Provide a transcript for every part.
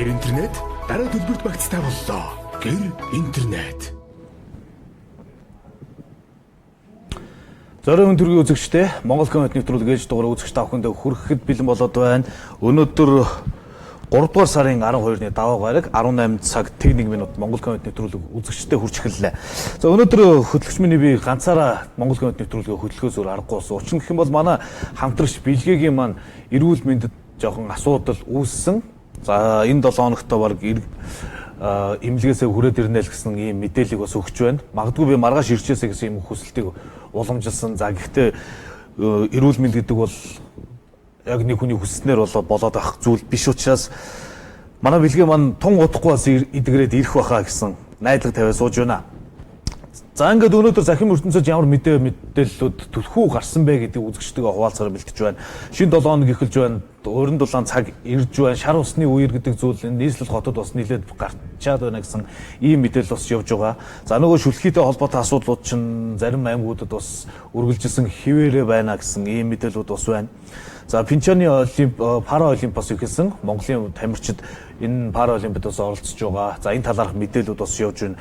Гэр интернет дараа төлбөрт багцтай боллоо. Гэр интернет. Зорион төргийн үзэгчдээ Монгол Коммент нэвтрүүлэг ээлж дугаар үзэгч та бүхэнд хүрэхэд бэлэн болоод байна. Өнөөдөр 3 дугаар сарын 12-ны даваа гараг 18 цаг 1 минут Монгол Коммент нэвтрүүлэг үзэгчдээ хүрч эхэллээ. За өнөөдөр хөтлөгч миний би ганцаараа Монгол Коммент нэвтрүүлгээ хөтлөхөөс өөр аргагүй болсон. Учир нь гэх юм бол манай хамтрагч Билгээгийн маань эрүүл мэндэд жоохон асуудал үүссэн. За энэ 7 хоногт баг эмнэлгээсээ хүрээд ирнэ л гэсэн ийм мэдээллийг бас өгч байна. Магадгүй би маргааш ирчээсэ гэсэн ийм хүсэлтийг уламжилсан. За гэхдээ эрүүл мэнд гэдэг бол яг нэг хүний хүсснээр болоод авах зүйл биш учраас манай Билгээ маань тун удахгүй бас эдгэрээд ирэх байхаа гэсэн найдлага тавиад сууж байна. За ингээд өнөөдөр захим ертөнцөд ямар мэдээллүүд түлхүү гарсан бэ гэдгийг үзэгчтэйгээ хуваалцахаар бэлтэж байна. Шинэ 7 хоног эхэлж байна. Өрн дулаан цаг ирж байна. Шар усны үер гэдэг зүйл энэ нийслэл хотод бас нэлээд гарчаад байна гэсэн ийм мэдээлэл бас явж байгаа. За нөгөө шүлхийтэй холбоотой асуудлууд чинь зарим аймагуудад бас үргэлжилсэн хിവэрэ байна гэсэн ийм мэдээллүүд бас байна. За Пинчаны пара олимпиас ихэлсэн Монголын тамирчид энэ пара олимпиад бас оролцож байгаа. За энэ талаарх мэдээллүүд бас явж байна.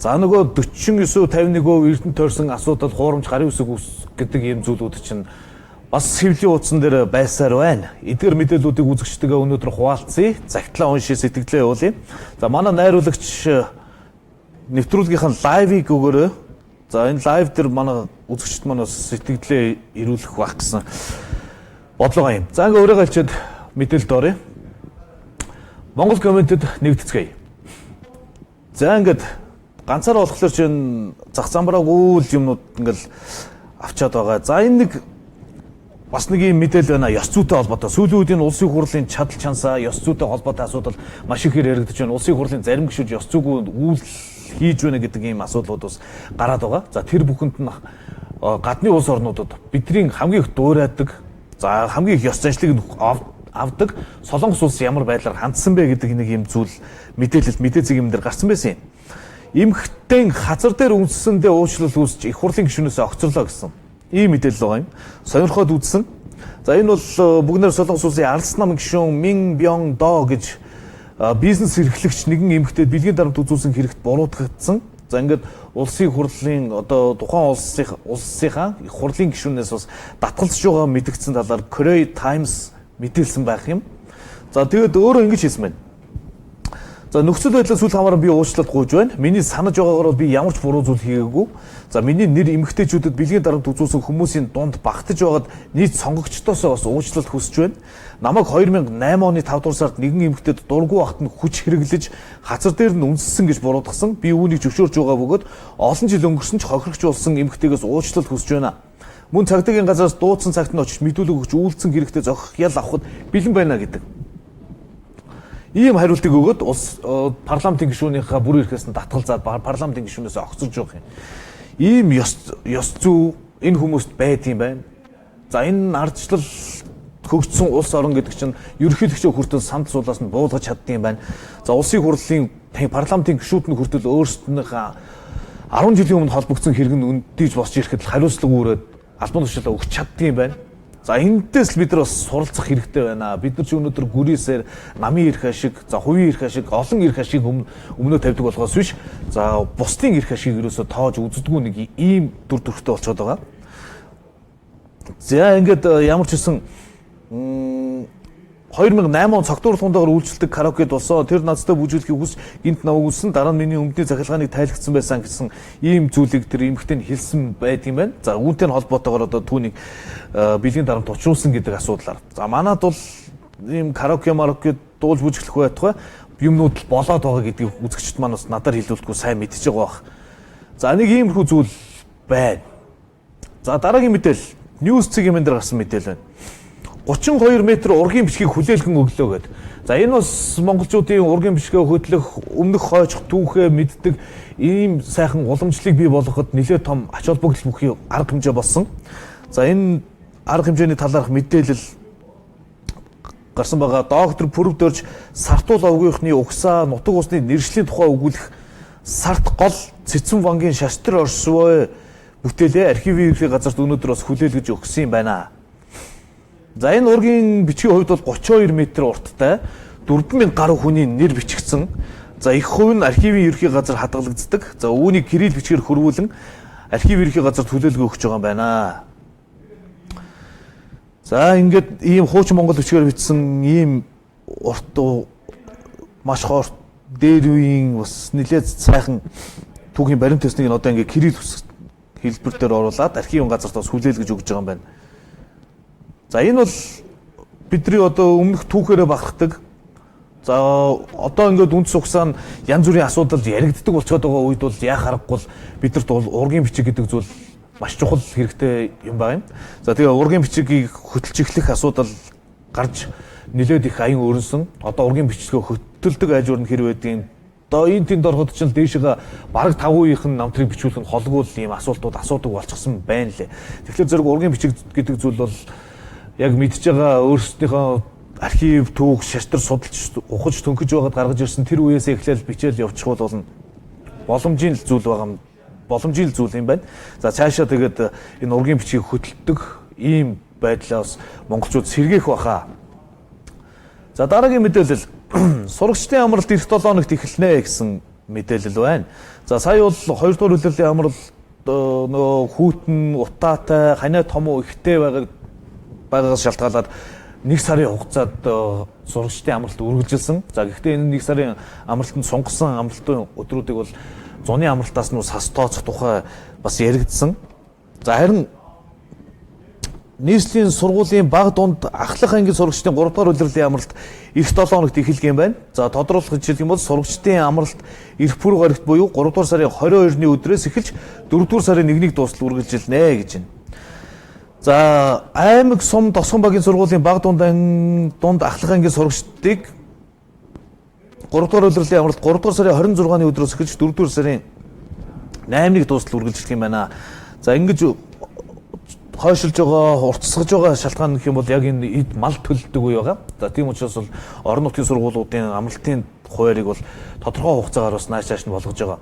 За нөгөө 49-51% эрдэнэ тойрсон асуудал хуурамч гарын үсэг гэдэг ийм зүйлүүд чинь бас хэвлийн утсан дээр байсаар байна. Эдгээр мэдээллүүдийг үзэгчтэйгээ өнөөдөр хуваалцъя. Загтлаа уншиж сэтгэлдээ явуулъя. За манай найруулагч нэвтрүүлгийнхэн лайвыг өгөөрэй. За энэ лайв дээр манай үзэгчд маань бас сэтгэлдээ ирүүлэх байх гэсэн бодлого юм. За ингээ өөрөө галчаад мэдээлэлд оръё. Монгол комментэд нэгтгэцгээе. За ингээд ганцаараа болохоор чинь зах замбрааг үйл юмнууд ингээл авчаад байгаа. За энэ нэг бас нэг юм мэдээлэл байна. Ёс зүйтэй холбоотой. Сүүлийн үед энэ улсын хурлын чадал чансаа ёс зүйтэй холбоотой асуудал маш ихээр яригдж байна. Улсын хурлын зарим гишүүд ёс зүйгүй үйл хийж байна гэдэг ийм асуудлууд бас гараад байгаа. За тэр бүхэнд нь гадны улс орнуудад бидний хамгийн их дуурайдаг, за хамгийн их ёс заншлыг авдаг Солонгос улс ямар байдлаар хандсан бэ гэдэг нэг юм зүйл мэдээлэл мэдээ зэгийн дээр гарсан байсан юм. Эмхтэн хазар дээр үндэсэндээ уучлал үүсч их хурлын гишүүнээс огцорлоо гэсэн ийм мэдээлэл байгаа юм. Сонирхоод үзсэн. За энэ бол бүгнээр Солонгос улсын Ардс намын гишүүн Мин Бён До гэж бизнес эрхлэгч нэгэн эмэгтэйд бэлгийн дарамт үзүүлсэн хэрэгт буруутгагдсан. За ингээд улсын хурлын одоо тухайн улсынхаа их хурлын гишүүнээс бас татгалзаж байгаа мэдгдсэн талаар Korea Times мэдээлсэн байх юм. За тэгээд өөрөө ингэж хэлсэн байна. За нөхцөл байдлаа сүүл хамааран би уучлалт гуйж байна. Миний санаж байгаагаар би ямар ч буруу зүйл хийгээгүй. За миний нэр эмэгтэйчүүдэд бэлгийн дарамт үзүүлсэн хүмүүсийн дунд багтаж байгаад нийт сонгогчдоос бас уучлалт хүсэж байна. Намайг 2008 оны 5 дугаар сард нэгэн эмэгтэйд дургүй багт нь хүч хэрэглэж хацар дээр нь үнссэн гэж буруутгасан. Би үүнийг зөвшөөрж байгаа бөгөөд олон жил өнгөрсөн ч хохирогч болсон эмэгтэйгээс уучлалт хүсэж байна. Мөн цагдаагийн газраас дуудсан цагт нь очиж мэдүүлэг өгч үйлдэлсэн хэрэгтэй зохих ял авахд бэлэн байна гэдэг. Ийм хариултыг өгөөд улс парламентын гишүүнийхээ бүр ирэхээс нь татгалзаад парламентын гишүүнээс огцорж байгаа юм. Ийм ёс зүй энэ хүмүүст байд юм байна. За энэ ардчлал хөгжсөн улс орон гэдэг чинь ерөнхийлөгчөө хүртэл санал суулаас нь буулгаж чаддсан юм байна. За улсын хурлын парламентын гишүүд нь хүртэл өөрсдийнхээ 10 жилийн өмнө холбогдсон хэрэг нь өндийж босч ирэхэд хариуцлага үүрээд албан тушаалаа өгч чаддсан юм байна. За энэдээс л бид нар бас суралцах хэрэгтэй байна. Бид нар ч өнөөдөр гүрээсээр намын эрх ашиг, за хувийн эрх ашиг, олон эрх ашиг өмнөө тавьдаг болохоос биш. За бусдын эрх ашиг ерөөсө тоож үздэггүй нэг ийм дүр төрхтэй болчиход байгаа. За ингээд ямар ч хэсэн 2008 он цогтуурлахундаар үйлчлдэг караокед болсон. Тэр надтай бүжиглэхийг хүс гинт наваг үссэн. Дараа нь миний өмнөдний захиргааныг тайлгцсан байсан гэсэн ийм зүйлийг тэр эмэгтэй нь хэлсэн байт юм байна. За үүнтэй холбоотойгоор одоо түүнийг бэлгийн дарамт учруулсан гэдэг асуудлаар. За манад бол ийм караоке дуулж бүжиглэх байтугай юмнууд л болоод байгаа гэдгийг үзэгчд маань бас надаар хэлүүлдэггүй сайн мэдчихэж байгаа бах. За нэг иймэрхүү зүйл байна. За дараагийн мэдээлэл Ньюс цэгийн мен дээр гарсан мэдээлэл байна. 32 м ургийн бичгийг хүлээлгэн өглөө гэд. За энэ бас монголчуудын ургийн бичгээ хөдлөх, өмнөх хойжох түүхээ мэддэг ийм сайхан уламжлалыг бий болгоход нэлээд том ач холбогдол бүхий арга хэмжээ болсон. За энэ арга хэмжээний талаарх мэдээлэл гарсан байгаа. Доктор Пүрвдөрж Сартуул овгийнхны угсаа нутаг усны нэршлийн тухай өгүүлэх Сарт гол цэцэн вангийн шастар оршвоо бүтээлээ архивын ерхий газарт өнөөдөр бас хүлээлгэж өгсөн юм байна. За энэ ургийн бичгийн хувьд бол 32 м урттай 4000 гаруй хүний нэр бичигдсэн. За их хувь нь архивын ерхий газар хадгалагддаг. За үүнийг кирилл бичгээр хөрвүүлэн архивын ерхий газарт хүлээлгээ өгч байгаа юм байна. За ингээд ийм хуучин монгол бичгээр бичсэн ийм урт маш хор дээр үеийн бас нэлээд сайхан түүхийн баримт төснийг одоо ингээд кирилл хэлбэр дээр оруулаад архивын газарт бас хүлээлгэж өгч байгаа юм байна. За энэ бол бидний одоо өмнөх түүхээрээ багтдаг. За одоо ингээд үндэс угсаа нь янз бүрийн асуудал яригддаг болчиход байгаа үед бол яах аргагүй бидэрт бол ургийн бичиг гэдэг зүйл маш чухал хэрэгтэй юм байна. За тэгээ ургийн бичгийг хөтөлж эхлэх асуудал гарч нэлээд их аян өрнсөн. Одоо ургийн бичгээ хөтөлдөг ажуур нь хэрэг байдгийг одоо энэ тэнд ороход ч дээшээ бараг 5%-ийн намтрыг бичүүлэх нь холгүй ийм асуудал болчихсон байна лээ. Тэгэхээр зэрэг ургийн бичиг гэдэг зүйл бол яг мэдж байгаа өөрсдийнхөө архив, түүх, шашдар судалж ухаж төнкөж байгаад гаргаж ирсэн тэр үеэсээ эхлээл бичээл явуучих бол боломжийн зүйл байгаа боломжийн зүйл юм байна. За цаашаа тэгээд энэ ургийн бичгийг хөтэлдэг ийм байдлаас монголчууд сэргээх баха. За дараагийн мэдээлэл сурагчдын амралт эх 7 хоногт эхэлнэ гэсэн мэдээлэл байна. За сая бол 2 дугаар улирлын амралт нөгөө хүүтэн, утаатай, ханаа том уу ихтэй байгаагаас шалтгаалаад 1 сарын хугацаанд сурагчдын амралт үргэлжилсэн. За гэхдээ энэ 1 сарын амралтанд сунгасан амралтын өдрүүдийг бол зуны амралтаас нь сас тооцох тухай бас яригдсан. За харин нийслэлийн сургуулийн баг дунд ахлах ангийн сурагчдын 3 дугаар улирлын амралт эх 7 хоногт эхэлх юм байна. За тодорхойлох хэлэх юм бол сурагчдын амралт эх пүрэв гарагт буюу 3 дугаар сарын 22-ны өдрөөс эхэлж 4 дугаар сарын 1-ний дуустал үргэлжилнэ гэж байна. За аймаг сум тосгон багийн сургуулийн баг дунд ахлах ангийн сурагчдыг 3 дугаар улирлын амралт 3 дугаар сарын 26-ны өдрөөс эхэлж 4 дугаар сарын 8-ны дуустал үргэлжлэх юм байна. За ингэж хойшилж байгаа, уртсгаж байгаа шалтгаан гэх юм бол яг энэ эд мал төлдөг үе байгаа. За тийм учраас бол орон нутгийн сургуулиудын амралтын хуваарийг бол тодорхой хугацаагаар бас нааш нь болгож байгаа.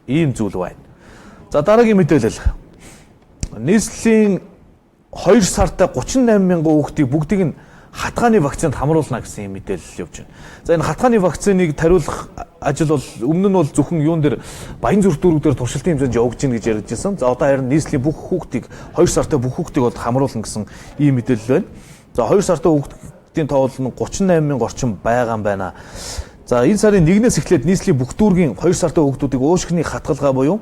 Ийм зүйл байна. За дараагийн мэдээлэл. Нийслэлийн 2 сартай 38 мянган хүүхдийг бүгдийг нь хатгааны вакцинд хамруулна гэсэн мэдээлэл явж байна. За энэ хатгааны вакциныг тариулах ажил бол өмнө нь бол зөвхөн юун дээр баян зүрх дүүрэг дээр туршилтын хэмжээнд явагдаж гин гэж ярьжсэн. За одоо харин нийслэлийн бүх хүүхдийг 2 сартай бүх хүүхдийг бол хамруулна гэсэн ийм мэдээлэл байна. За 2 сартай хүүхдийн тоо бол 38 мянга орчим байгаа юм байна. За энэ сарын 1-ээс эхлээд нийслэлийн бүх дүүргийн 2 сартай хүүхдүүдийг уушгины хатгалгаа буюу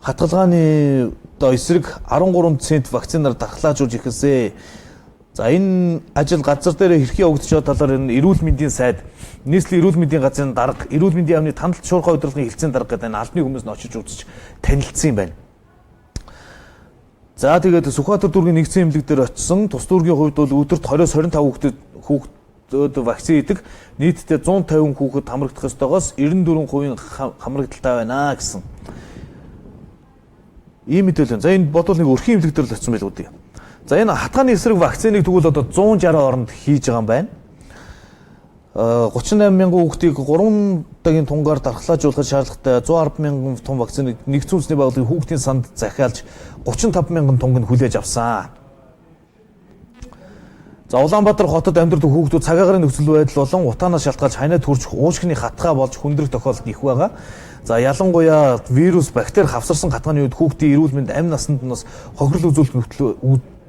хатгалгааны одоо эсрэг 13 цент вакцинаар дархлаажуулж эхэлсэн. За энэ ажил газар дээр хэрхэн явагдаж байгаа талаар энэ эрүүл мэндийн сайд, нийслэлийн эрүүл мэндийн газрын дарга, эрүүл мэндийн яамны тандалт шуурхай удирдлагын хэлтсийн дарга гэдэг энэ албаны хүмүүс нь очиж үзэж танилцсан юм байна. За тэгээд Сүхбаатар дүүргийн нэгдсэн эмнэлэг дээр очисон тус дүүргийн хувьд бол өдөрт 20-25 хүүхэд вакцин идэг. Нийтдээ 150 хүүхэд хамрагдах ёстойгоос 94% хамрагдaltaй байна гэсэн. Ийм мэдээлэл. За энэ бодвол нэг өрхийн эмнэлэг дээр л очисон байл үүдээ. За энэ хатгааны эсрэг вакциныг тэгвэл одоо 160 орнд хийж байгаа юм байна. 38 мянган хүүхдийг 3 удаагийн тунгаар дархлаажуулахад шаардлагатай 110 мянган тонн вакциныг нэгдсэн үндэсний байгууллагын хүүхдийн санд захиалж 35 мянган тоног нь хүлээж авсан. За Улаанбаатар хотод амьдардаг хүүхдүүд цагаагаар нөхцөл байдал болон утаанаас шалтгаалж ханаад хүрч уушгины хатгаа болж хүндрэх тохиолдол их байгаа. За ялангуяа вирус, бактери хавсарсан хатгааны үед хүүхдийн эрүүл мэнд амь насанд нь бас хохирол үзүүлэх нөхцөл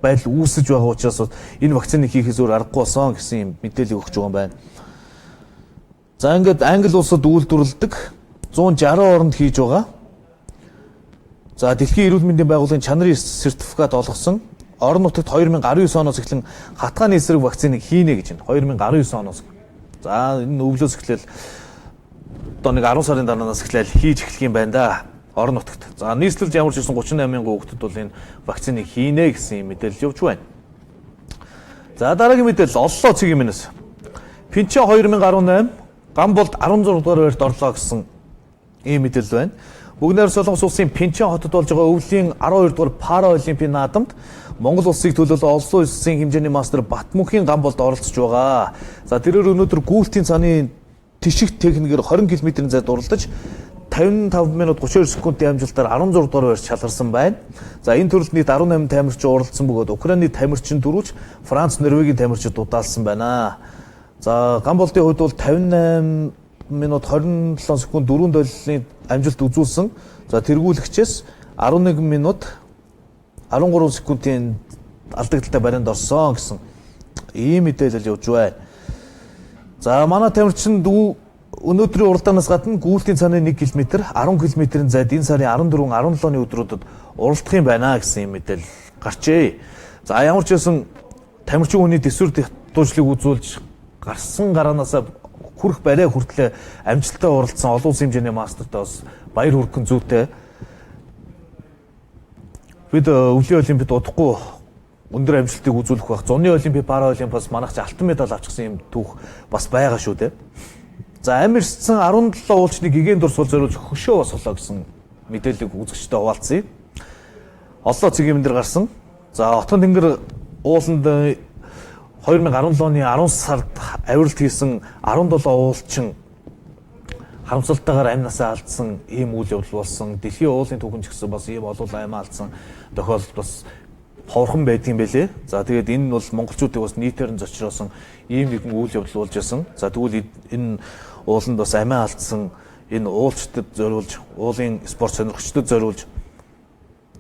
байдал үүсэж байгаа учраас энэ вакциныг хийхээс өөр аргагүй болсон гэсэн юм мэдээлэл өгч байгаа юм байна. За ингээд Англи улсад үйлдвэрлэдэг 160 оронд хийж байгаа. За дэлхийн эрүүл мэндийн байгууллагын чанарын сертификат олгосон орон нутагт 2019 оноос эхлэн хатгааны эсрэг вакциныг хийнэ гэж байна. 2019 оноос. За энэ өвлөөс эхлээл одоо нэг 10 сарын дараанаас эхлээл хийж эхлэх юм байна да. Орон нутагт. За нийслэлд ямар ч гэсэн 38 мянган хүүхдэд бол энэ вакциныг хийнэ гэсэн мэдээлэл явж байна. За дараагийн мэдээлэл Оллоо цэгийн минээс. Пинчэн 2018 Гамболд 16 дугаар байрт орлоо гэсэн ийм мэдээлэл байна. Бүгнээр Солонгос улсын Пинчэн хотод болж байгаа өвлийн 12 дугаар Параолимпийн наадамд Монгол улсыг төлөөлөө олон улсын хэмжээний мастер Батмөнхийн Гамболд оролцож байгаа. За тэрээр өнөөдөр гүйлтийн цааны тишиг техникээр 20 км-ийн зайд уралдаж 55 минут 32 секундын амжилтаар 16 дугаар байрт шалгарсан байна. За энэ төрөлд нийт 18 тамирчин оролцсон бөгөөд Украины тамирчин дөрвж, Франц, Норвегийн тамирчид удаалсан байна. За Гамболдын хувьд бол 58 минут 27 секунд 4 долларын амжилт үзүүлсэн. За тэргүүлэгчээс 11 минут 13 секундын алдагдaltaй барианд орсон гэсэн ийм мэдээлэл явж байна. За манай тамирчин өнөөдрийн уралдаанаас гадна гүйлтийн цааны 1 км, 10 км-ийн зайд энэ сарын 14, 17-ны өдрүүдэд уралдах юм байна гэсэн ийм мэдээлэл гарчээ. За ямар ч байсан тамирчин хүний дэвсвэр дуучлыг үзүүлж гарсан гараанаас хүрх барай хүртлээ амжилттай уралдсан олон улсын хэмжээний мастертаа бас баяр хүргэн зүйтэй. Бид өвлийн олимпиад удахгүй өндөр амжилтыг үзүүлэх байх. Зуны олимпиад, пара олимпиадаас манайх ч алтан медаль авчихсан юм түүх бас байгаа шүү дээ. За амирцсан 17 уулчныг гэгээн дурсгал зориулж хөшөө бас болоо гэсэн мэдээллийг үзэгчдэд хуваалцъя. Оллоо цэгийн дээр гарсан. За Отгон тэнгэр ууланд 2017 оны 10 сард авиралт хийсэн 17 уулчин харамсалтайгаар амь насаа алдсан ийм үйл явдал болсон. Дэлхийн уулын түүхэн ч гэсэн бас ийм олон амь алдсан тохиолдол бас ховорхон байдгийн байлээ. За тэгээд энэ нь бол монголчуудыг бас нийтээр нь зочроосон ийм нэгэн үйл явдал болж байсан. За тэгвэл энэ ууланд бас амиа алдсан энэ уулчдад зориулж, уулын спорт сонирхчдод зориулж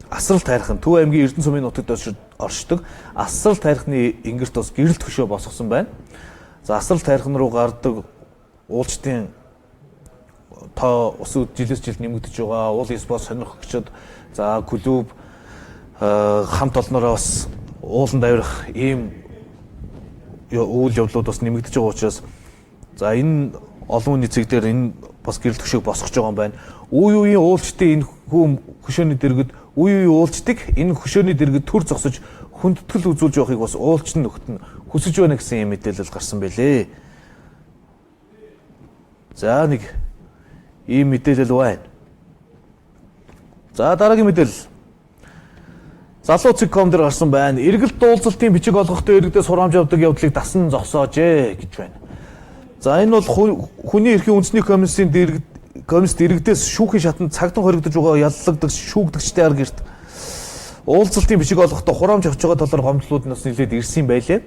асрал тайрхан Төв аймгийн Эрдэнэ сумын нутагт оршдог асрал тайрхны ингэрт бас гэрэлт хөшөө босгосон байна. За асрал тайрхан руу гардаг уулчдын тоо ус жилээс жилд нэмэгдэж байгаа. Уулын спорт сонирхогчид за клуб хамт олноороо бас ууланд авирах ийм үйл явдлууд бас нэмэгдэж байгаа учраас за энэ олон хүний цэг дээр энэ бас гэрэлт хөшөөг босгож байгаа юм байна. Үе үеийн уулчдын энэ хөшөөний дэргэд үе үе уулчдаг энэ хөшөөний дэргэд төр зогсож хүндэтгэл үзүүлж явахыг бас уулчин нөхд нь хүсэж байна гэсэн юм мэдээлэл гарсан байлээ. За нэг ийм мэдээлэл байна. За дараагийн мэдээлэл. Залуу цэг.com дээр гарсан байна. Эргэлт дуулалтын бичиг олгохдоо иргэдээс хураамж авдаг явдлыг дасан зогсоожээ гэж байна. За энэ бол хүний эрхийн үндэсний комиссийн комист иргэдээс шүүхийн шатанд цагтан хоригдож байгаа яллагдах шүүгдэгчтэй арга гэрт уулзалтын бичиг олгохдоо хураамж авч байгаа талаар гомдлууд нас нэлээд ирсэн байлээ.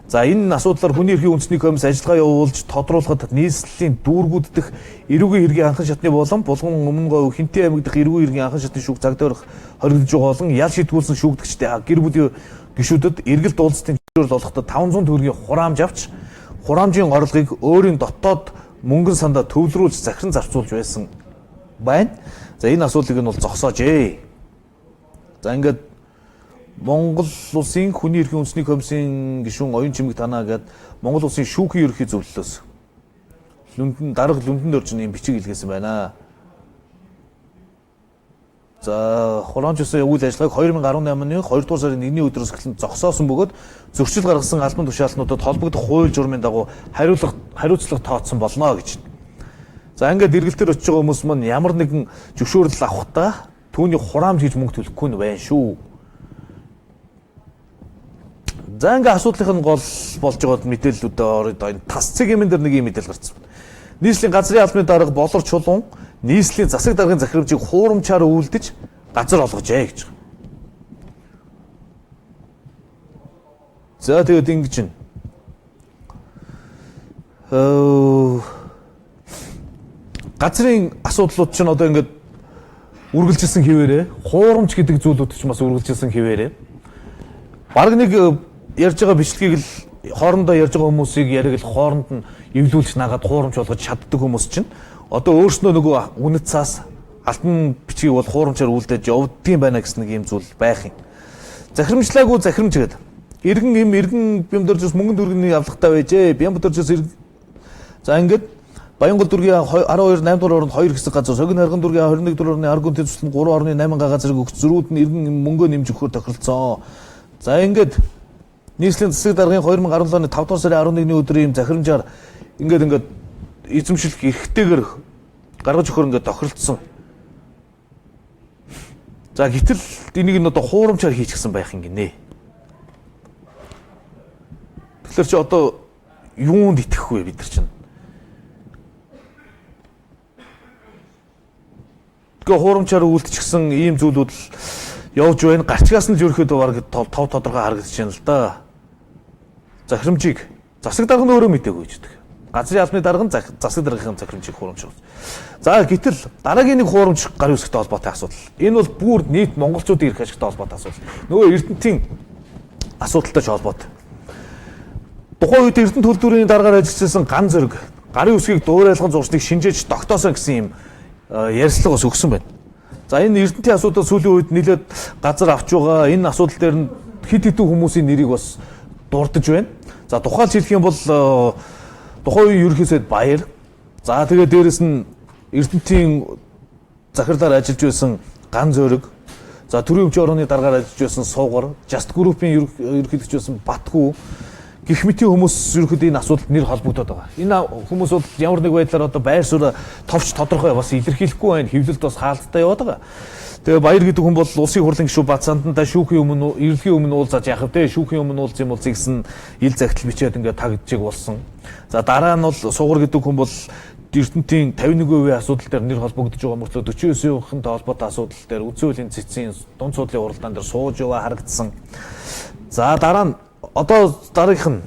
За энэ асуудлаар хүний эрхийн үндэсний комисс ажиллагаа явуулж тодруулахад нийслэлийн дүүргүүд дэх эрүүгийн хэргийн анхан шатны болон булган өмнө говь Хинтээ аймаг дэх эрүүгийн хэргийн анхан шатны шүүг цаг дээрх хоригдож байгаа болон ял шийтгүүлсэн шүүгдэгчтэй гэр бүлийн гишүүдэд эргэлт уулзалтын зөвшөөрөл олохдоо 500 төгрөгийн хураамж авч хураамжийн орлогыг өөрийн дотоод мөнгөн сандаа төвлөрүүлж захиран зарцуулж байсан байна. За энэ асуудлыг нь бол зогсоожээ. За ингээд Монгол улсын хүний эрхийн үндэсний комиссийн гишүүн оюун чимэг танаа гээд Монгол улсын шүүхийн ерөнхий зөвлөлөөс дарга лүндэнд орж ийм бичиг илгээсэн байна. За хураамжсан үйл ажиллагааг 2018 оны 2 дугаар сарын 1-ний өдрөөс эхлэн зогсоосон бөгөөд зөрчил гаргасан албан тушаалтнуудад холбогдох хууль журмын дагуу хариуцлага тооцсон болно гэж. За ингээд эргэлтээр очиж байгаа хүмүүс маань ямар нэгэн зөвшөөрөл авахдаа түүний хураамж хийж мөнгө төлөхгүй нь байна шүү. За ингээ асуудлын гол болж байгаа мэдээллүүдээ ороод энэ тас цэгийн дээр нэг юм мэдээлэл гарсан. Нийслэлийн газрын албаны дарга болор чулуун нийслэлийн засаг даргын захирамжийг хуурамчаар үйлдэж газар олгожээ гэж. За тэгээд ингэж байна. Газрын асуудлууд ч одоо ингээд үргэлжилсэн хിവэрээ хуурамч гэдэг зүйлүүд ч бас үргэлжилсэн хിവэрээ. Бараг нэг ярьж байгаа бичлэгийг л хоорондоо ярьж байгаа хүмүүсийг яриг л хооронд нь эвлүүлж нагаад хуурамч болгож чаддаг хүмүүс чинь одоо өөрснөө нөгөө үнэт цаас алтан бичгийг бол хуурамчаар үлдээж явдгийн байна гэсэн нэг юм зүйл байх юм. Захирамжлаагүй захирамж гэдэг. Иргэн бямдар зүс мөнгөн дүргийн авлагатай байжээ. Бямдар зүс за ингээд Баянгол дүргийн 12 8 дугаар оронд 2 хэсэг газар, Согин харган дүргийн 21 дугаар орны аргун төсөл нь 3.8 га газрыг өгч зөрүүд нь иргэн мөнгөө нэмж өгөхөөр тохиролцсон. За ингээд нийслэлийн засаг даргын 2017 оны 5 дугаар сарын 11-ний өдрийн захирамжаар ингээд эзэмшилх эрхтэйгээр гаргаж өгөхөөр ингээд тохиролцсон. За гэтэл энийг нь одоо хуурамчаар хийчихсэн байх юм гинэ. Тэгэхээр чи одоо юунд итгэх вэ бид нар чинь? Тэгээ хуурамчаар үйлдчихсэн ийм зүйлүүд л явж байна. Гарчгаас нь л ерөөхдөө баг тов тодорхой харагдаж байна л да. Захирамжийг засаг дарга нь өөрөө мэдээгүй гэж. Газрын албаны дарга нь засаг даргын захирамжийг хуурамчруулж. За гэтэл дараагийн нэг хуурамч гарын үсгтэй холбоотой асуудал. Энэ бол бүр нийт монголчуудын эрх ашигтай холбоотой асуудал. Нөгөө Эрдэнэтийн асуудалтай ч холбоотой. Тухайн үед Эрдэнэт төлөвлөрийн дараагаар ажиллажсэн ган зэрэг гарын үсгийг дуурайлган зурсныг шинжээж тогтоосон гэсэн юм ярьцлага бас өгсөн байна. За энэ Эрдэнэтийн асуудал сүүлийн үед нэлээд газар авч байгаа. Энэ асуудал дээр нь хэд хэдэн хүмүүсийн нэрийг бас дурдж байна. За тухайлж хэлэх юм бол тухайн үеийн ерөнхий сайд Баяр. За тэгээд дээрэс нь Эрдэнэтийн захирлаар ажиллаж байсан ган зөрөг. За төрийн өмчийн орны дараагаар ажиллаж байсан Суугар, Just Group-ийн ерөнхийлөгч байсан Батгүй гэх мэтийн хүмүүс ерөнхийдөө энэ асуудалд нэр холбогдоод байгаа. Энэ хүмүүс бол ямар нэг байдлаар одоо байр суурь товч тодорхой бас илэрхийлэхгүй байна. Хэвлэлд бас хаалттай яваад байгаа. Тэгээ Баяр гэдэг хүн бол улсын хурлын гишүүн Бацаандаа шүүхийн өмнө эрэлхийн өмнө уулзаж яхав те шүүхийн өмнө уулз юм бол зэгсэн ил загтал бичээд ингээд тагдчих болсон. За дараа нь бол Суугар гэдэг хүн бол Эрдэнэтийн 51% асуудал дээр нэр холбогдож байгаа мөртлөө 49%-ийн холбоотой асуудал дээр үндсэн хуулийн цэцгийн дунд суудлын уралдаан дээр сууж яваа харагдсан. За дараа нь одоо дараагийнх нь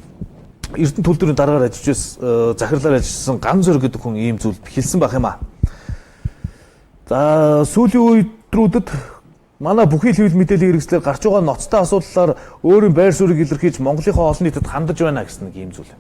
Эрдэнэт төлөвлөрийн дараагаар ажиллаж байсан захирлаар ажилласан ган зөрөг гэдэг хүн ийм зүйл хэлсэн байх юм аа. За сүүлийн үедрүүдэд манай бүхий л хэвлэл мэдээллийн хэрэгслээр гарч байгаа ноцтой асуудлаар өөрийн байр суурийг илэрхийлж Монголынхоо олон нийтэд хандаж байна гэсэн нэг ийм зүйл.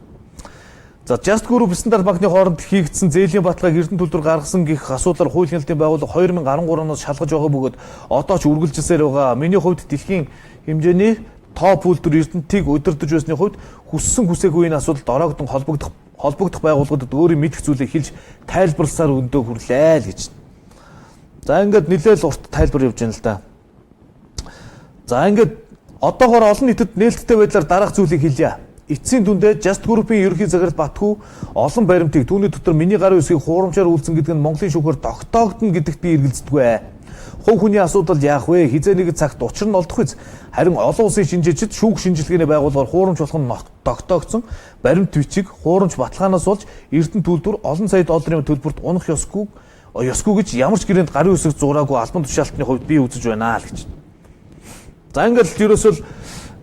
За Just Group стандарт банкны хооронд хийгдсэн зээлийн баталгааг Эрдэнэт төлөвлөр гаргасан гэх асуудлаар хууль нэлтийн байгууллага 2013 оноос шалгаж байгаа бөгөөд одоо ч үргэлжилсээр байгаа. Миний хувьд дэлхийн хэмжээний топ үйлдвэр Эрдэнэтийг удирдах байсны хувьд хүссэн хүсээгүй энэ асуудалд ороогдсон холбогдох байгууллагуудад өөрийн мэдэх зүйлийг хэлж тайлбарласаар өндөө хүрлээ л гэж. За ингээд нэлээд урт тайлбар явж байна л да. За ингээд одоогоор олон нийтэд нээлттэй байдлаар дараах зүйлийг хэлье. Эцсийн дүндээ Just Group-ийн ерөнхий захирал Батгүй олон баримтыг түүний дотор миний гарын үсгийг хуурамчаар үйлдсэн гэдэг нь Монголын шүүхээр тогтоогдно гэдэгт би эргэлздэггүй. Хувь хүний асуудал яах вэ? Хизээ нэг цагт учир нь олдох биз. Харин олон улсын шинжээчид шүүх шинжилгээний байгууллагаар хуурамч болох нь тогтоогдсон баримт бичиг хуурамч баталгаанаас болж Эрдэнэт төлөвлөр олон сая долларын төлбөрт унах ёсгүй гэж ямар ч гэрээнд гарын үсэг зураагүй албан тушаалтны хувьд би үзэж байна л гэж. За ингээд ерөөсөл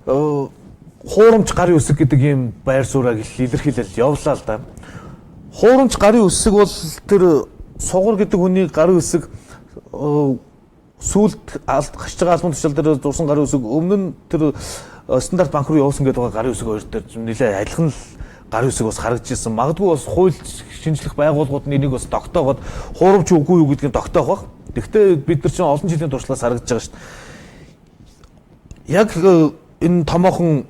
хуурамч гарын үсэг гэдэг ийм байр суурийг илэрхийлэл явлаа л да. Хуурамч гарын үсэг бол тэр Суугар гэдэг хүний гарын үсэг сүүлд гашж байгаа албан тушаал дээр зурсан гарын үсэг өмнө нь тэр стандарт банк руу явуулсан гэдэг гарын үсэг хоёр дээр нэлээд адилхан л гарын үсэг бас харагдаж ирсэн. Магадгүй бас хууль шинжлэх байгууллагууд энийг бас тогтоогоод хуурамч үгүй юу гэдгийг тогтоох баг. Гэхдээ бид нар чинь олон жилийн туршлаас харагдаж байгаа шүү дээ. Яг энэ томоохон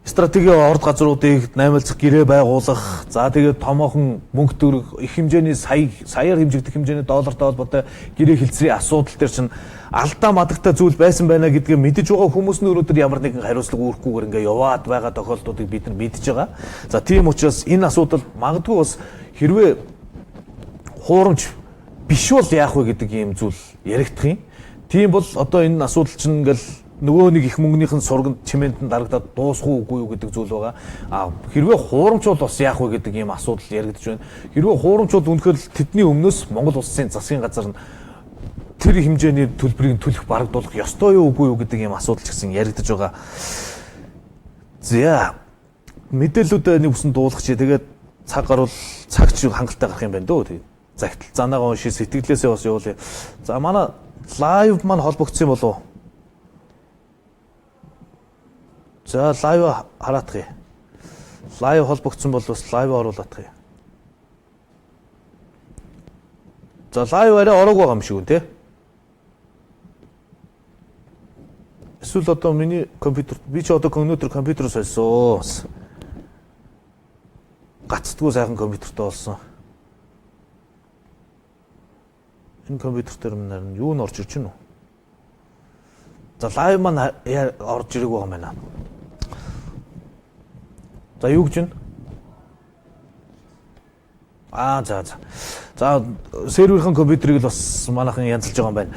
стратегийн орд газруудыг наймаалцах гэрээ байгуулах, за тэгээд томоохон мөнгө төгрөг их хэмжээний саяар хэмжигдэх хэмжээний доллартай холбоотой гэрээ хэлцрийн асуудал төр чинь алдаа мадагтай зүйл байсан байна гэдгийг мэдэж байгаа хүмүүс нь өнөөдөр ямар нэгэн хариуцлага үүрхгүйгээр ингээ яваад байгаа тохиолдлуудыг бид нар мэдж байгаа. За тийм учраас энэ асуудал магадгүй бас хэрвээ хуурамч биш бол яах вэ гэдэг ийм зүйл яригдах юм. Тийм бол одоо энэ асуудал чинь ингээл нөгөө нэг их мөнгөнийхэн сурганд чимээнд нь дарагдаад дуусах уугүй юу гэдэг зүйл байгаа. Хэрвээ хуурамчууд бас яах вэ гэдэг ийм асуудал яригдж байна. Хэрвээ хуурамчууд үнэхээр тэдний өмнөөс Монгол улсын засгийн газар нь тэр хэмжээний төлбөрийг төлөх барагдуулах ёстой юу үгүй юу гэдэг ийм асуудал ч гэсэн яригдж байгаа. За мэдээллүүд нэгсэн дуулах чи тэгээд цаг гарвал цагч хангалттай гарах юм байна дөө. Тэгээд загтал занаагаа уншиж сэтгэлээсээ бас явуулъя. За манай лайв маань холбогдсон болов уу? За лайв хараадах юм. Лайв холбогдсон бол бас лайв оруулах юм. За лайв арай ороогүй байгаа юм шиг үн тий. Эсвэл одоо миний компьютер би ч одоо өнөөдөр компьютер сольсон. Гацдгүй сайхан компьютертэй болсон. Энэ компьютер дээр минь юу н орж ирж байна уу? За лайв маань орж ирэх байгаа юм байна. За юу гэж байна? За серверийн компьютерийг л бас манайхан янзлж байгаа юм байна.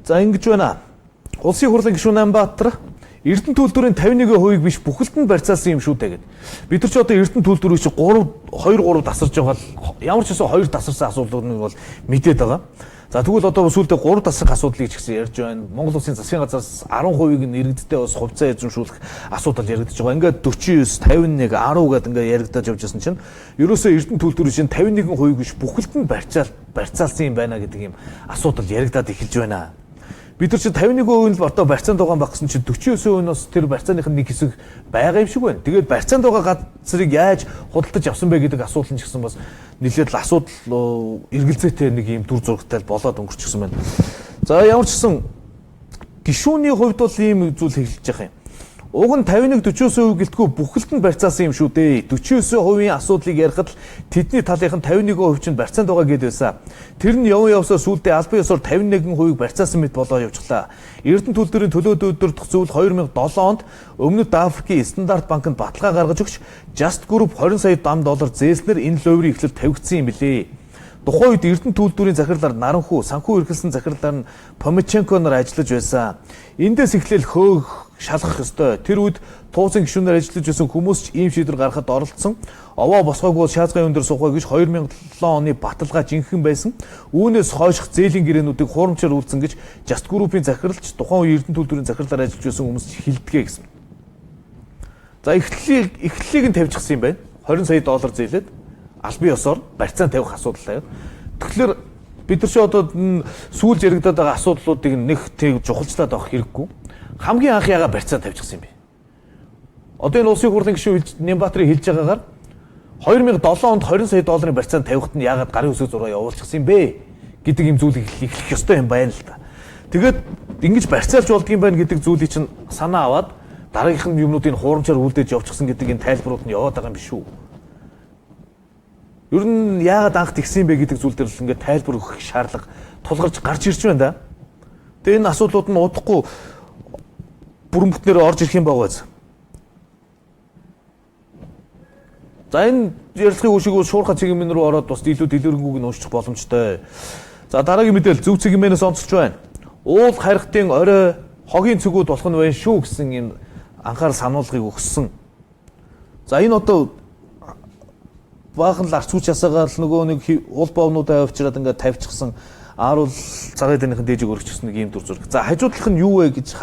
За ингэж байна. Улсын хурлын гишүүн Амбаатар Эрдэнэ төлөвлөрийн 51% биш бүхэлд нь барьцаалсан юм шүү дээ гэд. Бид нар ч одоо Эрдэнэ төлөвлөрийг чи 2-3 тасарч байгаа л ямар ч гэсэн 2 тасарсан асуудлууд бол мэдээд байгаа. За тэгвэл одоо сүүлдээ 3 тасрах асуудлыг ч гэсэн ярьж байна. Монгол улсын засгийн газраас 10% нь иргэдтэй бас хувьцаа эзэмшүүлэх асуудал яригдж байгаа. Ингээд 49, 51, 10 гэдэг ингээд яригдаж явж байсан чинь ерөөсөө Эрдэнэ төлөвлөрийн чинь 51% биш бүхэлд нь барьцаалсан юм байна гэдэг юм асуудал яригдаад эхэлж байна. Бид нар чинь 51% нь одоо барьцаанд байгаа байх гэсэн чинь 49% нь бас тэр барьцааных нь нэг хэсэг байгаа юм шиг байна. Тэгээд барьцаанд байгаа газрыг яаж худалдаж авсан бэ гэдэг асуудал нь ч гэсэн бас нэлээд л асуудал эргэлзээтэй нэг юм дүр зурагтай болоод өнгөрчихсөн байна. За ямар ч гэсэн гишүүний хувьд бол ийм зүйл хэлж байгаа юм. Уг нь 51-49% гэлтгүй бүхэлд нь барьцаасан юм шүү дээ. 49%-ийн асуудлыг ярихад л тэдний талынх нь 51% чинь барьцаанд байгаа гэд байсан. Тэр нь явсаар сүүлдээ албан ёсоор 51%-ийг барьцаасан мэт болоо явжглаа. Эрдэнэ төлөвлөрийн төлөөд өдөртөх зүйл 2007 онд Өмнөд Африкийн Стандарт банкнд баталгаа гаргаж өгч Just Group 20 сая $, зээснээр энэ ловрын эхлэл тавигдсан юм билээ. Тухайн үед Эрдэнэ төлөвлөрийн захирлаар Наранхүү, санхүү эрхэлсэн захирлаар нь Помиченко нар ажиллаж байсан. Эндээс эхлээл хөөх шалгах ёстой. Тэр үед тууцын гишүүнээр ажиллаж байсан хүмүүс ч ийм шийдвэр гаргахад оролцсон. Овоо босгоогүй шаазгын өндөр сухаа гэж 2007 оны баталгаа жинхэнэ байсан. Үүнээс хойших зээлийн гэрээнүүдийг хуурамчаар үйлдсэн гэж Just Group-ийн захирлч тухайн үе Эрдэнэ төлөвлөрийн захирлаар ажиллаж байсан хүмүүс хэлдэгэ гэсэн. За эхлэлийг нь тавьчихсан юм байна. 20 сая $, зээлээд албан ёсоор барьцаан тавих асуудал. Тэгэхээр бид нар ч одоо сүүлд яригдаад байгаа асуудлуудыг нэг тэг жухалчлаад авах хэрэггүй. Хамгийн анх яга барьцаан тавьчихсан юм бэ? Одоо энэ улсын хурлын гишүүн Нямбаатарын хэлж байгаагаар 2007 онд 20 сая $-ын барьцаан тавихад нь яагаад гарын үсэг зураг явуулчихсан юм бэ гэдэг юм зүйлийг эхлэх ёстой юм байна л та. Тэгээд ингэж барьцаалж болдгийм байна гэдэг зүйлийг чинь санаа аваад дараагийнх нь юмнуудыг хуурамчаар үлдээж явуулчихсан гэдэг энэ тайлбарууд нь яваад байгаа юм биш үү? Ер нь яагаад анх тэгсэн юм бэ гэдэг зүйл дээр л ингээд тайлбар өгөх шаардлага тулгарч гарч ирж байна да. Тэгээ энэ асуудлууд нь удахгүй бүрэн бүтнээр орж ирэх юм байгаа. За энэ ярилцлагын үшиг шуурхай цэгмэн рүү ороод бас илүү дэлгэрэнгүй нь уншчих боломжтой. За дараагийн мэдээлэл зөв цэгмэнээс онцолж байна. Уул харихтын орой хогийн цэгүүд болох нь байна шүү гэсэн энэ анхаарал сануулгыг өгсөн. За энэ одоо баахан л арц хүч ясаагаар л нөгөө нэг уул боовнуудаа авчираад ингээд тавьчихсан ааруул цагаан дэнийхэн дээжиг өргөчихсөн нэг юм дүр зураг. За хажуудлах нь юу вэ гэж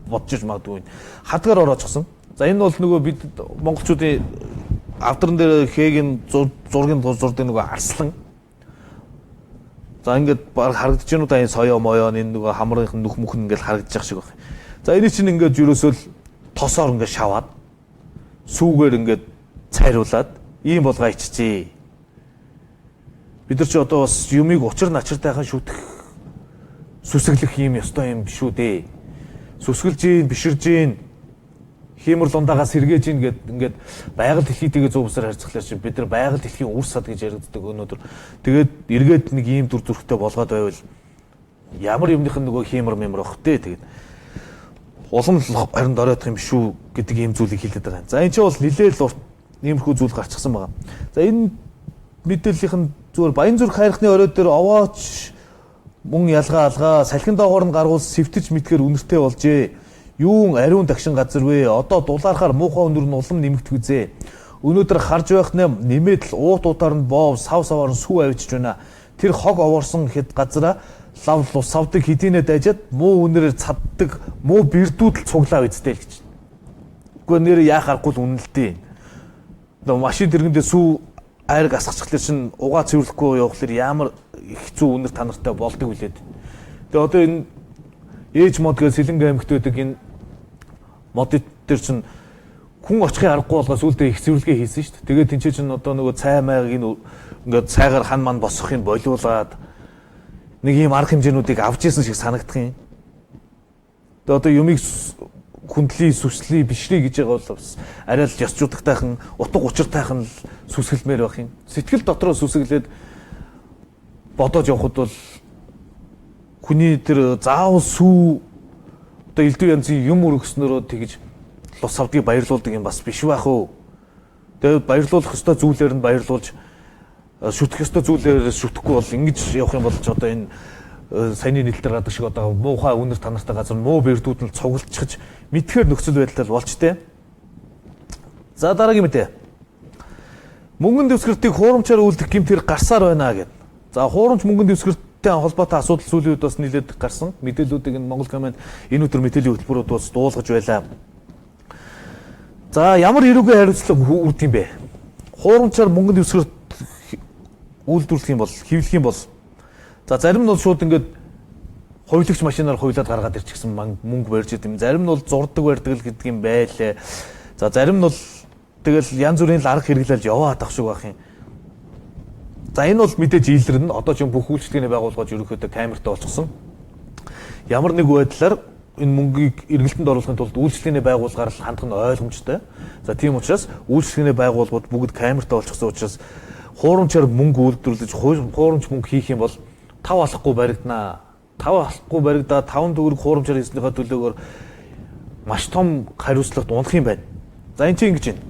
бодож магадгүй. Хадгаар ороочихсон. За энэ бол нөгөө бид монголчуудын авдран дээр хээгийн зургийн зурдаг нөгөө арслан. За ингээд баг харагдаж байна уу да энэ соёо моёо энэ нөгөө хамрынх нь нүх мөх нь ингээд харагдаж байгаа шиг байна. За энэ чинь ингээд юусөөл тосоор ингээд шаваад сүүгээр ингээд цайруулад ийм болгоо иччихээ. Бид нар ч одоо бас юмыг учир начиртайхан шүтэх сүсгэлэх юм ёстой юм биш үү дээ. Сүсгэлж ийн, биширж ийн, хиймэр лундагаас сэргээж ийн гэд ингээд байгаль дэлхийтэйгээ зөв усаар харьцахлаар чинь бид нар байгаль дэлхийн үр сад гэж яригддаг өнөөдөр. Тэгээд эргээд нэг ийм дүр зурхтай болгоод байвал ямар юмных нь нөгөө хиймэр мэмэр ах вэ тэгээд улам л харин доройдох юм шүү гэдэг ийм зүйлийг хэлээд байгаа. За энэ чинь бол нилээл урт иймэрхүү зүйл гарчихсан байгаа. За энэ мэдээллийнх нь зүгээр Баянзүрх хайрхны орой дээр овооч мөн ялгаа алгаа салхин доогоор нь гаргуул сэвтэж мэдгээр үнэртэй болжээ. Юун ариун дагшин газар вэ? Одоо дулаархаар муухай өнөр нь улам нэмэгдэх үзээ. Өнөөдөр харж байх нэмээд л уут утаар нь боов сав саваар нь сүү авчиж байна. Тэр хог овоорсон хэд газараа лав лус савдаг хэдийнэ дайжаад муу үнэрээр цаддаг муу бэрдүүд л цуглаа үздэй л гэж. Үгүй нэр яах аргагүй л үнэлтээ. Машин дэргэндээ сүү айраг асгацхлаар чинь угаа цэвэрлэхгүй явахлаар ямар хэцүү үнэр танартай болдог үлээд. Тэгээ одоо энэ ээж мод гэж Сэлэнгэ аймагт байдаг энэ мод дээр чинь хүн очихын аргагүй болгоос үлдээ их цэвэрлэгээ хийсэн шүү дээ. Тэгээд тэнцээ чинь одоо нөгөө цай майг энэ ингээд цайгаар хан ман босохыг болиулаад нэг юм арга хэмжээнүүдийг авч ирсэн шиг санагдах юм. Тэгээ одоо юмыг хүндлий, сүслий, бишрий гэж байгаа бол арай л ёсчуудагтайхан, утга учиртайхан сүсгэлмээр байх юм. Сэтгэл дотроо сүсгэлээд бодож явхад бол хүний тэр заавал сүү одоо элдв янзын юм өргөснөрөө тэгж лус авдгийг баярлуулдаг юм бас биш байх уу. Тэгээд баярлуулах ёстой зүйлээр нь баярлуулж шүтэх ёстой зүйлээр шүтэхгүй бол ингэж явах юм бол ч одоо энэ саяны нэлтэр гадаг шиг одоо муухай үнэр танартай газар муу бэрдүүд нь цуглчихж мэдхээр нөхцөл байдал болж тээ. За дараагийн мэдээ. Мөнгөн дэвсгэртийг хуурамчаар үлдэх гэмтэр гарсаар байна гэд. За хуурамч мөнгөн дэвсгэртэй холбоотой асуудал сүүлийн үед бас нэлээд гарсан. Мэдээллүүдийг энэ Монгол Коммент энэ өдөр мэдээллийн хөтөлбөрүүд бас дуулгаж байлаа. За ямар эрүүгийн хариуцлага үүдэх юм бэ? Хуурамчаар мөнгөн дэвсгэрт үйлдвэрлэх юм бол хэвлэх юм бол за зарим нь бол шууд ингээд хувилагч машинаар хуйлаад гаргаад ирчихсэн мөнгө барьж идэм. Зарим нь бол зурдаг барьдаг л гэдэг юм байлээ. За зарим нь бол тэгэл янз бүрийн л арга хэрэглэл яваад ах шиг байх юм. За энэ бол мэдээж илэрнэ. Одоо ч бүх үйлчлэгээний байгууллагууд ерөнхийдөө камертай болчихсон. Ямар нэг байдлаар энэ мөнгийг эргэлтэнд оруулахын тулд үйлчлэгээний байгууллагаар л хандах нь ойлгомжтой. За тийм учраас үйлчлэгээний байгууллагууд бүгд камертай болчихсон учраас хуурамчаар мөнгө үйлдвэрлэж хуурамч мөнгө хийх юм бол 5 алахгүй баригдана. 5 алахгүй баригдаад 5 төгрөг хуурамчаар хийснийхаа төлөөгөөр маш том хариуцлагад унах юм байна. За энэ чинь ингэж байна.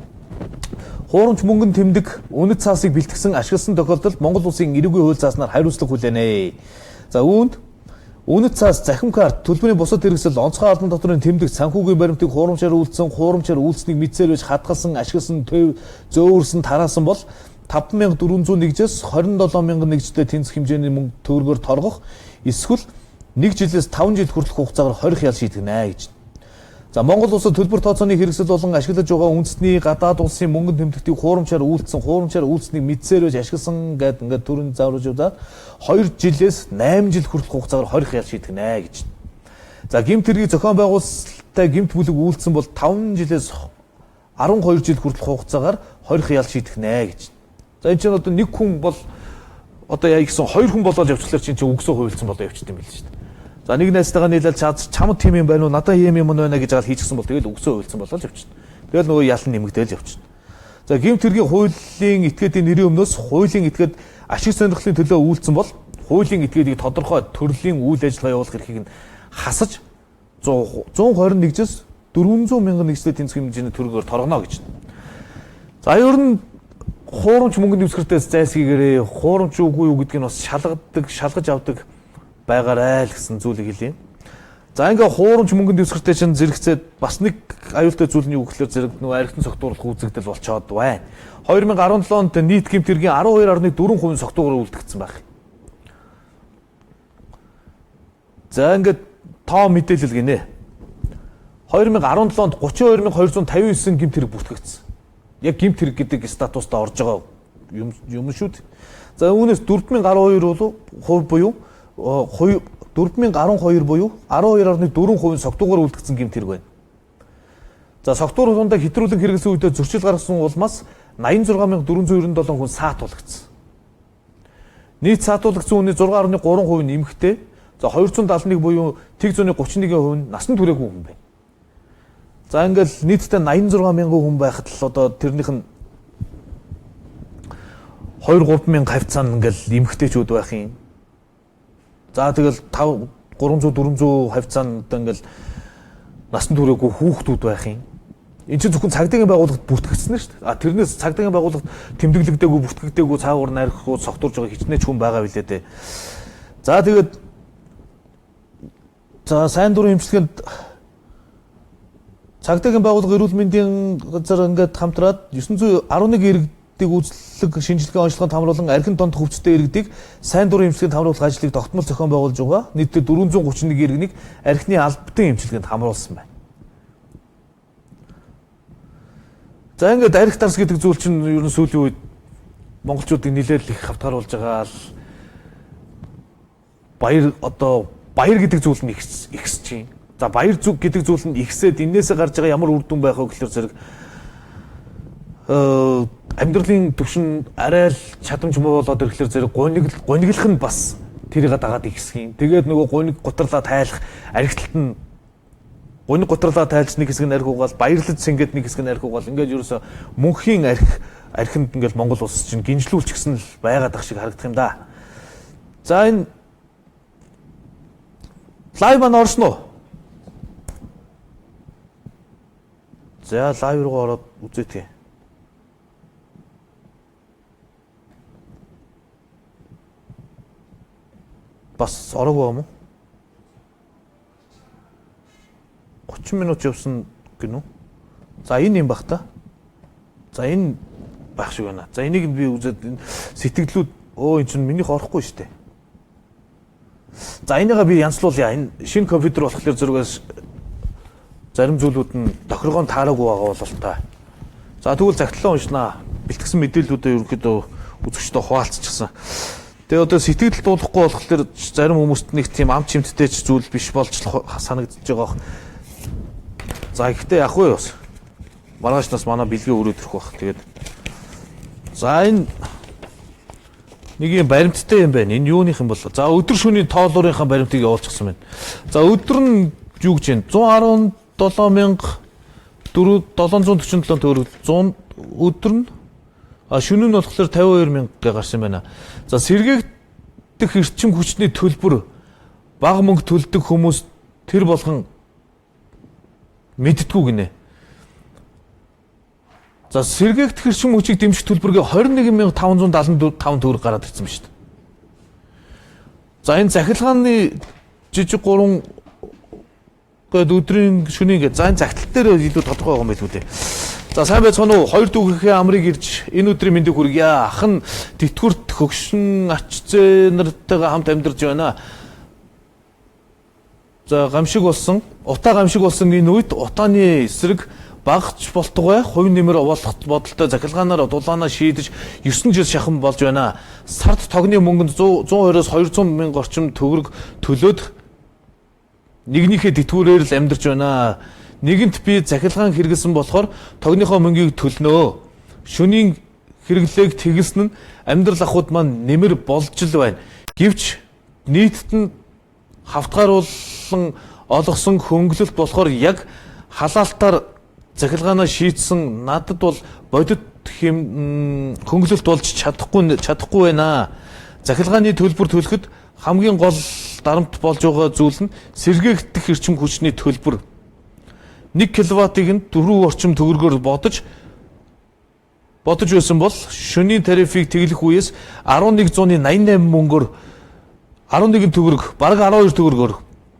Хуурамч мөнгөнд тэмдэг үнэт цаасыг бэлтгэсэн ашигласан тохиолдолд Монгол улсын эрүүгийн хууль цааснаар хариуцлага хүлээнэ. За үүнд үнэт цаас захим карт төлбөрийн бусад хэрэгсэл онцгой албан дотрын тэмдэг санхүүгийн баримтыг хуурамчаар үйлдсэн хуурамчаар үйлдсэнийг мэдсээр байж хадгалсан ашигласан төв зөөвөрсөн тараасан бол 5401-ээс 27001-тэй тэнцэх хэмжээний мөнгө төгрөгөөр торгох эсвэл 1 жилээс 5 жил хүртэлх хугацаагаар хорих ял шийдгэнэ гэж. За Монгол улсад төлбөр тооцооны хэрэгсэл болон ашиглаж байгаа үндэсний гадаад улсын мөнгөнд тэмдэгтийг хуурамчаар үйлдсэнийг мэдсээр байж ашигласан гэдэг ингээд төрөнд зааварж яваад 2 жилээс 8 жил хүртэлх хугацаагаар хорих ял шийдгэнэ гэж. За гэмт хэргийг зохион байгуулалттай гэмт бүлэг үйлдсэн бол 5 жилээс 12 жил хүртэлх хугацаагаар хорих ял шийдгэнэ гэж. За энэ чинь одоо нэг хүн бол одоо яа гэсэн 2 хүн болоод явчихлаар чинь өгсөө хуйлцсан болоо явчихд юм байл шүү дээ. За нэг найзтайгаа нийлээд чамд тийм юм байна уу? Надад ийм юм байна гэж байгаа хийчихсэн бол тэгэл өгсөө хуйлцсан болоо л явчихна. Тэгэл нөгөө ял нь нэмэгдээл явчихна. За гэмт хэргийн хуулийн этгээдийн нэрийн өмнөөс хуулийн этгээд ашиг сонирхлын төлөө үйлдсэн бол хуулийн этгээдийг тодорхой төрлийн үйл ажиллагаа явуулах эрхийг нь хасаж 121-с 400 мянган нэгжлээ тэнцэх хэмжээний төгрөгөөр торгоно гэж. За ер нь хуурамч мөнгөнд дэвсгэртээс зайлсхийгээрээ хуурамч үгүй юу гэдгийг нь бас шалгаж авдаг байгаарай л гэсэн зүйлийг хэлье. За ингээ хуурамч мөнгөнд дэвсгэртээ чинь зэрэгцээд бас нэг аюултай зүйл нь юу гэхээр зэрэг нөгөө архитын согтууруулах үзэгдэл болчоод байна. 2017 онд нийт гэмт хэргийн 12.4% согтуугаар үлдэгдсэн байх. За ингээд тоо мэдээлэл гинэ. 2017 онд 32259 гэмт хэрэг бүртгэгдсэн. Яг гэмт хэрэг гэдэг статуста орж байгаа юм шүү дээ. За үүнээс 4012 бол хувь буюу 4012 буюу 12.4% согтуугаар үлдгэсэн гэмт хэрэг байна. За согтуур дундаа хэтрүүлэн хэрэглэсэн үедээ зөрчил гаргасан улмаас 86497 хүн саатуулагдсан. Нийт саатуулагдсан хүний 6.3% нь эмэгтэй. За 271 буюу тэг зүүнний 31% нь насан туршаагүй хүн байна. За ингээл нийтдээ 86 мянган хүн байхад л одоо тэрнийх нь 2-3 мянга хавцаан ингээл эмгтээчүүд байх юм. За тэгэл 300-400 хавцаан одоо ингээл насан туршаагүй хүүхдүүд байх юм. Энд чинь зөвхөн цагдаагийн байгууллагад бүртгэгдсэн шүү дээ. А тэрнээс цагдаагийн байгууллагад тэмдэглэгдээгүй, бүртгэгдээгүй, цаагуур найрахгүй согтурж байгаа хичнээн хүн байгаа билээ дээ. За тэгээд за сайн дурын эмчилгээнд Цагдаагийн байгууллага эрүүл мэндийн газар ингээд хамтраад 911 иргэдийг үйлчлэг шинжилгээ онцлогонд хамруулан архин донд хөвцтэй иргэдийг сайн дурын эмчилгээнд хамруулах ажлыг тогтмол зохион байгуулж байгаа. Нийтдээ 431 иргэнийг архины албатын эмчилгээнд хамруулсан байна. За ингээд архи дарс гэдэг зүйл чинь ер нь сүүлийн үед монголчуудыг нэлээд их хавтгаруулж байгаа л баяр гэдэг зүйл нь ихсэж чинь. За баяр зүг гэдэг зүйл нь ихсээд энээсээ гарч байгаа ямар үр дүн байх вэ гэхээр зэрэг амьдралын түвшин арай л чадамжмуу болоод ирэхлээр зэрэг гуниглах нь бас тэрийг дагаад ихсхийн. Тэгээд нөгөө гуник гутарлаа тайлах архиталт нь гуник гутарлаа тайлж нэг хэсэг нь архи угаал баярлаж сингээд нэг хэсэг нь архи угаал ингээд ерөөсө мөнхийн архинд ингээд Монгол улс чинь гинжлүүлч гэсэн л байгаад ах шиг харагдах юм да. За энэ лайв маань орсон уу? За лайв руу ороод үзээтэй. Бас ороогүй юм уу? 30 минут явсан гинүү. За энэ юм бах та. За энэ байх шиг байна. За энийг би үзээд сэтгэлдлүүд энэ чинь минийх орохгүй шүү дээ. За энийгээ би янзлуулъя. Энэ шинэ компьютер болохоор зургаас зарим зүйлүүд нь тохиргоон таараагүй байгаа бол та. За тэгвэл загтлаа уншнаа. Бэлтгэсэн мэдээллүүдээ ерөнхийдөө үзэгчтэй хуваалцчихсан. Тэгээ одоо сэтгэл дуулахгүй болохоор зарим хүмүүст нэг тийм ам чимттэй ч зүйл биш болж санагдаж байгаа. За ихтэй яг уу бас. Маргааш нас манай бэлгээ өрөөд ирэх байх. Тэгээд за энэ нэг юм баримттай юм байна. Энэ юуных юм бол? За өдөр шөнийн тоолуурынхаа баримтыг явуулчихсан байна. За өдөр нь юу гэж байна? 117,747 төгрөг 100 өдөр нь шөнө нь болохоор 52,000 гарсан байна. За сэргээгдэх эрчим хүчний төлбөр бага мөнгө төлдөг хүмүүс тэр болгон мэддэггүй гинэ. За сэргээгдэх эрчим хүчийг дэмжих төлбөргээ 21,575 төгрөг гараад ирсэн байна шүү дээ. За энэ захиргааны жижиг 3 гээд өдрийн шөнийн гээд за энэ загтал дээр илүү тодорхой байгаа юм байлгүй дээ. За сайн байцгаана уу? Хоёр дүүгийнхээ амрыг ирж энэ өдрийн мэндийг хүргье. Ах нь тэтгэврт хөгшин ачцээ нартайгаа хамт амьдарч байна. За гамшиг болсон, утаа гамшиг болсон энэ үед утааны эсрэг багч болтугай хувь нэмэр овоолох бодолтой захиргаанаар дулаанаа шийдэж 9 жил шахан болж байна. Сард тогны мөнгөнд 120-оос 200 мянга орчим төгрөг төлөөд нэгнийхээ тэтгэврээр л амьдарч байна. Нэгэнт би захиргаан хэрэгэлсэн болохоор тогныхоо мөнгийг төлнөө. Шөнийн хэрэглээг тэгэлсэн нь амьдрал ахуйд маань нэмэр болж л байна. Гэвч нийтэд нь хавтгааруулан олгосон хөнгөлөлт болохоор яг халаалтаар захиргаанаа шийдсэн надад бол бодит хөнгөлөлт болж чадахгүй байна. Захиргааны төлбөр төлөхөд хамгийн гол дарамт болж байгаа зүйл нь сэргээгдэх эрчим хүчний төлбөр. 1 кВт-ыг нь 4 орчим төгрөгөөр бодож байсан бол шөнийн тарифыг тэглэх үеэс 1188 мөнгөөр 11 төгрөг, бараг 12 төгрөгөөр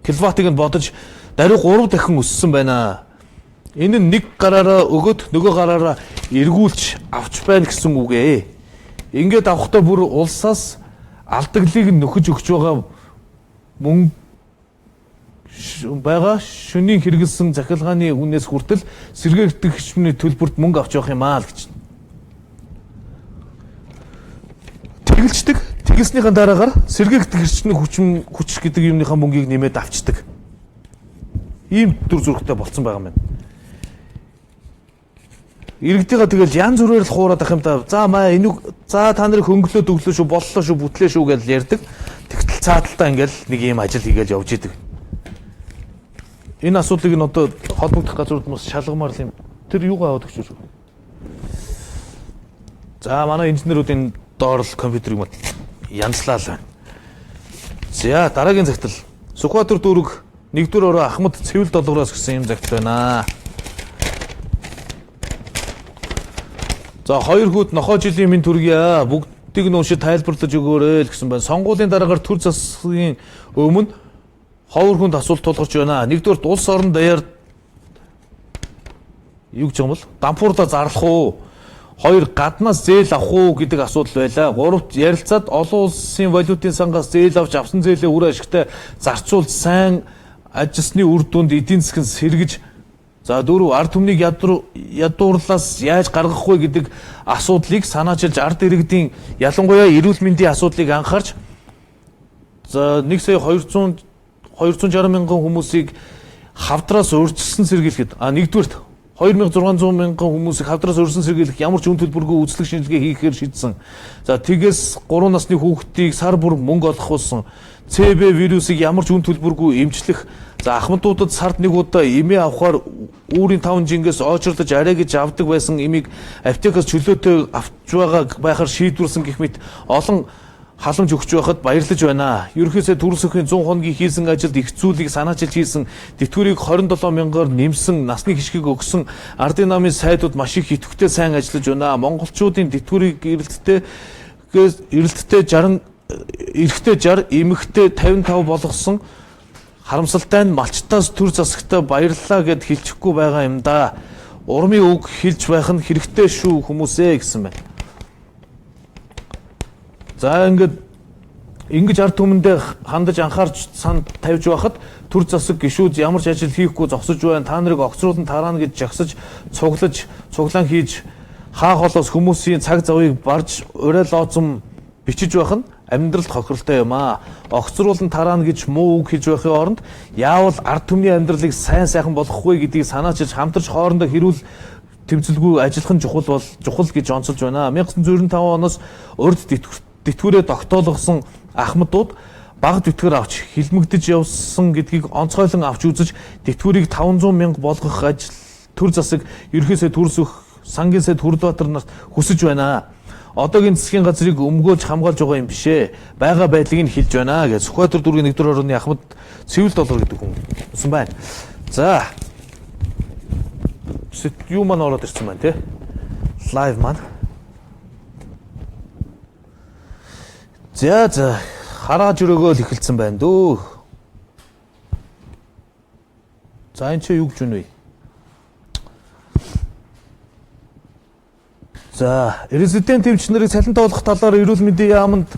кВт-ыг нь бодож даруй 3 дахин өссөн байна. Энэ нь нэг гараараа өгөөд нөгөө гараараа эргүүлж авч байна гэсэн үг ээ. Ингээд авахдаа бүр улсаас алдаглыг нөхөж өгч байгаа мөнгө байгаа шөнийн хэрэгэлсэн захиргааны үнээс хүртэл сэргээгдэх эрчмийн төлбөрт мөнгө авч явах юм аа л гэж. Тэгэлждэг. Тэгэлснийхэн дараагаар сэргээгдэх эрчмийн хүч гэдэг юмныхаа мөнгийг нэмээд авчдаг. Ийм дүр зурагтай болцсон байгаа юм байна. Иргэдийгээ тэгэл янз бүрээр л хуураад ах юм да. За та нарыг хөнгөлөөд өглөө шүү, боллоо шүү, бүтлээ шүү гэж ярьдаг. Тэгтэл цааталтаа ингээл нэг ийм ажил хийгээл явж идэг. Энэ асуудлыг нь одоо холбогдох газрууд бас шалгамаар л юм. Тэр юугаа аваад өгч шүү. За манай инженеруудын доор л компьютерыг янзлаа л байна. За дараагийн загтал. Сүхбаатар дүүрэг 1-р ороо Ахмад цэвэл долгороос гисэн юм загтал байна. За 2 хүүд нохоо жилийн минь төргийа. Бүгдийг нь уншиж тайлбарлаж өгөөрэй л гэсэн байна. Сонгуулийн дараагаар төр засгийн өмнө ховор хүнд асуулт тулгарч байна. 1-р улс орон даяар юу гэж юм бол дампуурда зарлах уу? Хоёр гаднаас зээл авах уу гэдэг асуудал байлаа. Гуравт ярилцаад олон улсын валютын сангаас зээл авч авсан зээлээ үр ашигтай зарцуулж сайн ажилласны үр дүнд эдийн засгийн сэргэж за дөрөв ард түмнийг ядуурлаас яаж гаргах вэ гэдэг асуудлыг санаачилж ард иргэдийн ялангуяа эрүүл мэндийн асуудлыг анхаарч за 1,260,000 хүмүүсийг хавдраас урьдчилсан сэргийлэхэд нэгдүгээрт 2,600,000 хүмүүсийг хавдраас урьдчилсан сэргийлэх ямар ч үн төлбөргүй үзлэг шинжилгээ хийхээр шийдсэн. За тэгээс 3 насны хүүхдийг сар бүр мөнгө олох болсон. ЦБ вирусыг ямар ч үн төлбөргүй эмчлэх. За ахмадуудад сард нэг удаа эмээ авахаар үүрийн 5 жингээс очирлож арай гэж авдаг байсан эмийг аптекаас чөлөөтэй авч байхаар шийдвэрлсэн гэх мэт олон халамж өгч байхад баярлаж байна. Ерөнхийдөө төрөлсөхийн 100 хоногийн хийсэн ажилд их зүйлийг санаачилж хийсэн, тэтгэврийг 27,000-аар нэмсэн, насны хишгийг өгсөн ардын намын сайдууд маш их идэвхтэй сайн ажиллаж байна. Монголчуудын тэтгэврийг эрэлттэй 60, эмэгтэй 55 болгосон харамсалтай нь малчтаас төр засагтай баярлалаа гэд хэлчихгүй байгаа юм да. Урмын үг хэлж байх нь хэрэгтэй шүү хүмүүсээ гэсэн байна. За ингэж ард түмэндээ хандаж анхаарч санд тавьж байхад төр засаг гишүүд ямар ч ажил хийхгүй зогсож байна. Та нарыг огцруулан тараана гэж жагсаж цуглаан хийж хаа холоос хүмүүсийн цаг завыг барж урай лооцом бичиж байх нь амьдралд хохиролтой юм аа. Огцруулан тараана гэж муу үг хэлж байхын оронд яавал ард түмний амьдралыг сайн болгох вэ гэдгийг санаачилж хамтарч хоорондоо хэрүүл тэмцэлгүй ажиллах нь чухал гэж онцолж байна. 1995 оноос урд тэтгэврээ тогтоолгосон ахмадууд бага тэтгэр авч хилмигдэж явсан гэдгийг онцгойлон авч үзэж тэтгэврийг 500,000 болгох ажил төр засаг ерөнхийдөө төрсөх сангийн сайд Хүрлбаатар нарт хүсэж байна. Одоогийн засгийн газрыг өмгөөлж хамгаалж байгаа юм бишээ. Бага байдлыг нь хэлж байна гэж Сүхбаатар дүүргийн 1-р орны ахмад цэвэл доллар гэдэг хүн хэлсэн байна. За. Юу маань ороод ирсэн байна те. Лайв маань. За харааж өрөөгөө л эхэлсэн байна дөө. За энэ чи юу гэж байна вэ? За, резидент эмч нарыг цалин тоолох талаар эрүүл мэндийн яамд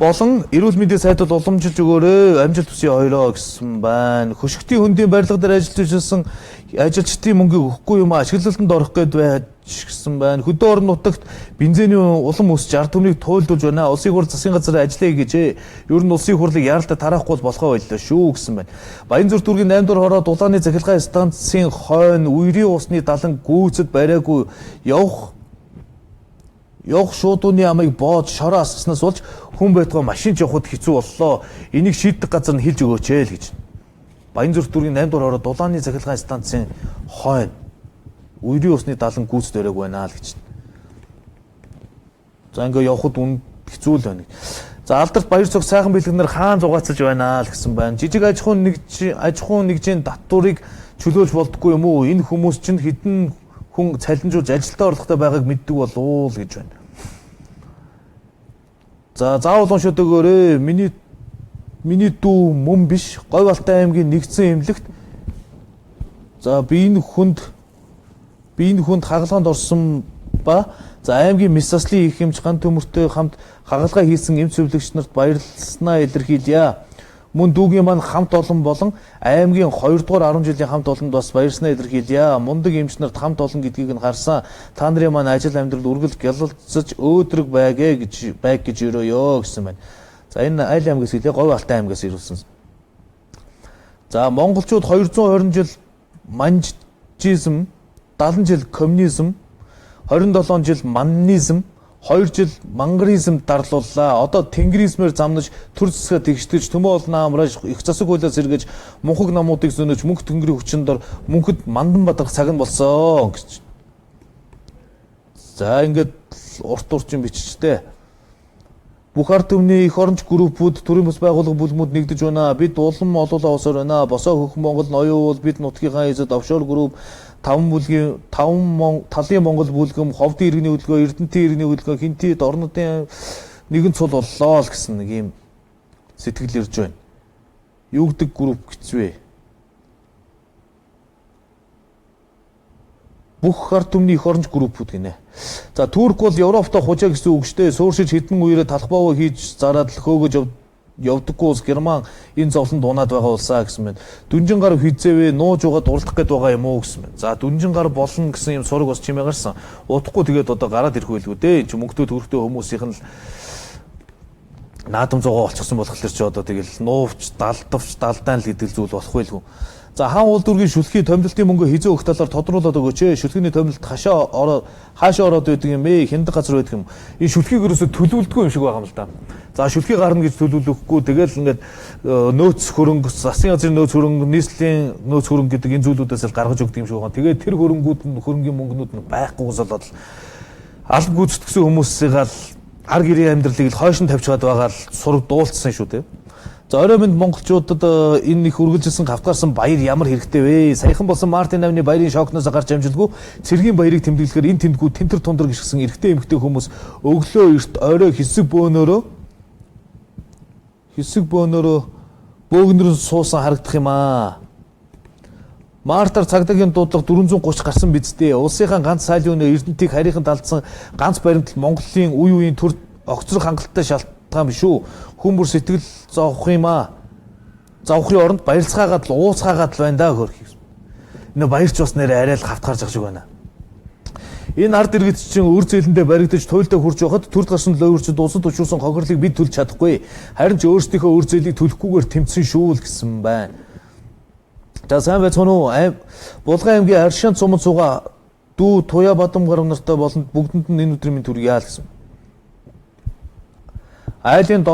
болон эрүүл мэндийн сайдад уламжилж өгөөрэй. Амжилт хүсье хоёроо гэсэн байна. Хөшгтийн хөндийн барилга дээр ажиллаж ирсэн ажилчдын мөнгийг өгөхгүй юм ашиглалтанд орох гээд байсан байна. Хөдөө орон нутагт бензиний улам өсч ард түмнийг туйлдуулж байна. Улсын хурл засгийн газар ажиллая гэжээ. Ер нь улсын хурлыг яаралтай тараахгүй болохоо байлаа шүү гэсэн байна. Баянзүр дүүргийн 8 дугаар хороо дулааны захиргааны станцын хойно үерийн усны далан гүйцэд бариагүй явах шуудууны амыг боод шороо асгаснаас болж хүн байтугай машин явахд хэцүү боллоо. Энийг шийдэх газар нь хэлж өгөөч ээ л гэж. Баянзүр дүүргийн 8 дугаар хороо дулааны захиргааны станцын хойно үерийн усны далан гүйцэд бариагүй байна л гэж. За ингээ явахд хэцүү л байна. За алдарт баяр цог сайхан бэлгэнээр хаан зугаацалж байна л гэсэн байна. Жижиг аж ахуйн нэгжийн татварыг чөлөөлж болдгоо юм уу? Энэ хүмүүс чинь хэдэн хүн цалинжуулж ажилдаа орлоготой байгааг мэддэг болов л гэж байна. За заавал уншаад өгөөрэй. Миний дүү мөн биш. Говь Алтай аймгийн нэгдсэн эмнэлэгт за биеийн хүнд хагалгаанд орсон ба за аймгийн мэс заслын их эмч ган төмөртэй хамт хагалгаа хийсэн эмч зөвлөгч нарт баярлалснаа илэрхийлье. Мөн дүүгийн маань хамт олон болон аймгийн 2 дугаар 10 жилийн хамт олонд бас баярснаа илэрхийлье. Мундаг эмч нарт хамт олон гэдгийг нь харсан. Та нарын маань ажил амьдрал үргэлж гялалцаж өөдрөг байг гэж өрөөё гэсэн байна. За энэ айл аймгаас хэлээ Говь Алтай аймгаас ирүүлсэн. За монголчууд 220 жил манжизм, 70 жил коммунизм, 27 жил маннизм, 2 жил мангаризм дарлууллаа. Одоо тенгризмээр замнаж төр засгаа тэгшдэж төмөө олноо амрааж их засаг хуулиас сэргэж мунхаг намуудыг зөнөж мөнх тэнгэрийн хүчин дор мөнхөд мандан бадрах цаг нь болсон гэж. За ингээд урт урчин биччихтэй. Бүх ард түмний эх оронч группүүд, төрийн бас байгууллага бүлгүүд нэгдэж байна. Бид улам олоолаа усаар байна. Босоо хөх Монгол ноён бол бид нутгийнхаа эзэд офшор групп 5 талын Монгол бүлгэм, ховдын иргэний хөдөлгөөн, эрдэнтийн иргэний хөдөлгөөн, хинтид орнуудын нэгэн цул боллоо л гэсэн нэг юм сэтгэл ирж байна. Юу гэдэг групп гэцвэ? бүх ард түмний эх оронч группүүд гинэ. За Турк бол Европтой хужаа гэсэн үг штэ. Сууршиж хэдэн үеэрээ талхбааваа хийж зараад л хөөгөж явдаггүй улс Герман энэ зовлонд унаад байгаа улсаа гэсэн мэт. Дүнжин гар хизээвэ нууж угаад уралдах гээд байгаа юм уу гэсэн мэт. За дүнжин гар болно гэсэн юм сураг бас чимээ гарсан. Удахгүй тэгээд одоо гараад ирэх байлгүй дээ. Чи мөнгөтэй төрхтэй хүмүүсийн л наадам зогоо болчихсон болохоор чи одоо тэгэл нуувч, далдавч, далдаан л гэдэг зүйл болох байлгүй. За хаан улдүргийн шүлхий томилтын мөнгө хизээ өгөх талаар тодруулаад өгөөч. Шүлхийний томилт хаашаа ороод байдаг юм бэ? Хяндаг газар байдаг юм. Энэ шүлхийг ерөөсө төлөвлөдгөө юм шиг байгаа юм л да. За шүлхий гарна гэж төлөвлөхгүй тэгэл ингээд нөөц хөрөнгө, засгийн газрын нөөц хөрөнгө, нийслэлийн нөөц хөрөнгө гэдэг энэ зүйлүүдээс л гаргаж өгдөг юм шиг байгаа. Тэгээд тэр хөрөнгүүд нь хөрөнгөний мөнгнүүд нь байхгүйгээс болоод алба гүйцэтгэсэн хүмүүсийг л ар гэрийн амьдралыг л хойш нь тавьж чад байгаа л сураг дуулцсан шүү дээ. За орой минь монголчуудад энэ их үргэлжилсэн хавтгаарсан баяр ямар хэрэгтэй вэ? Саяхан болсон Мартин намны баярын шокноос гарч амжилтгүй цэргийн баярыг тэмдэглэхээр энэ тэндгүү тентэр тундар гიშгсэн эрэгтэй эмэгтэй хүмүүс өглөө эрт орой хэсэг бөөнөрөө бөөгнөр суусан харагдах юм аа. Мартар цагдаагийн дуудлага 430 гарсан бидтэй. Улсынхаа ганц сайлын өнөө Эрдэнтийг харийнхан талдсан ганц баримтал Монголын үе үеийн төр огцрог хангалттай шалтгаан биш үү? Хүмүүр сэтгэл зовох юм аа. Зовхын оронд баярлцгаагаад л ууцгаагаад л байна да хөрх. Энэ баярч бас нэрээ арай л хавтгаарч байгаа шиг байна. Энэ ард иргэд чинь өр зээлэндээ баригдаж туйлдаа хурж явахад төр гарсан лойвэрчд улсад учруулсан хохирлыг бид төлж чадахгүй. Харин ч өөрсдийнхөө өр зээлийг төлөхгүйгээр тэмцсэн шүү л гэсэн байна. За сайн байцгаана уу? Булган аймгийн Аршаан цумд сууга дүү Туяа Бадамгар нартай болонд бүгдэнд нь энэ өдрийн төрөг яа л гэсэн. Ажлын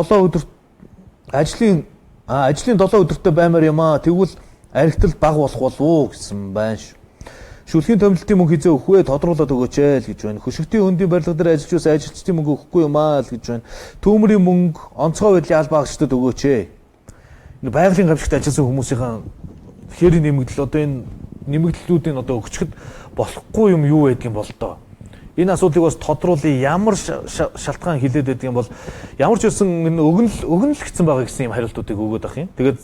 7 өдөртөө баймаар юм аа. Тэгвэл архитал баг болох болов уу гэсэн байна шүү. Шүлхийн томилтын мөнгө хизээ өгөх вэ? Тодруулаад өгөөч л гэж байна. Хөшигтийн хөндийн барилга дээр ажиллаж байсан ажилчдын мөнгө өгөхгүй юм аа л гэж байна. Түүмрийн мөнгө онцгой байдлын албаа агчдад өгөөч. Энэ байгалийн гавьчд ажилласан хүмүүсийн хэрэг нэмэгдэл одоо энэ нэмэгдлүүдийн одоо өгчөхөд болохгүй юм юу байдг юм бол тоо. Энэ асуудлыг бас тодруулъя. Ямар шалтгаан хилээд байдаг юм бол ямар ч үсэн энэ өгнөл гэсэн байгаа гэсэн юм хариултуудыг өгөөд ах юм. Тэгээд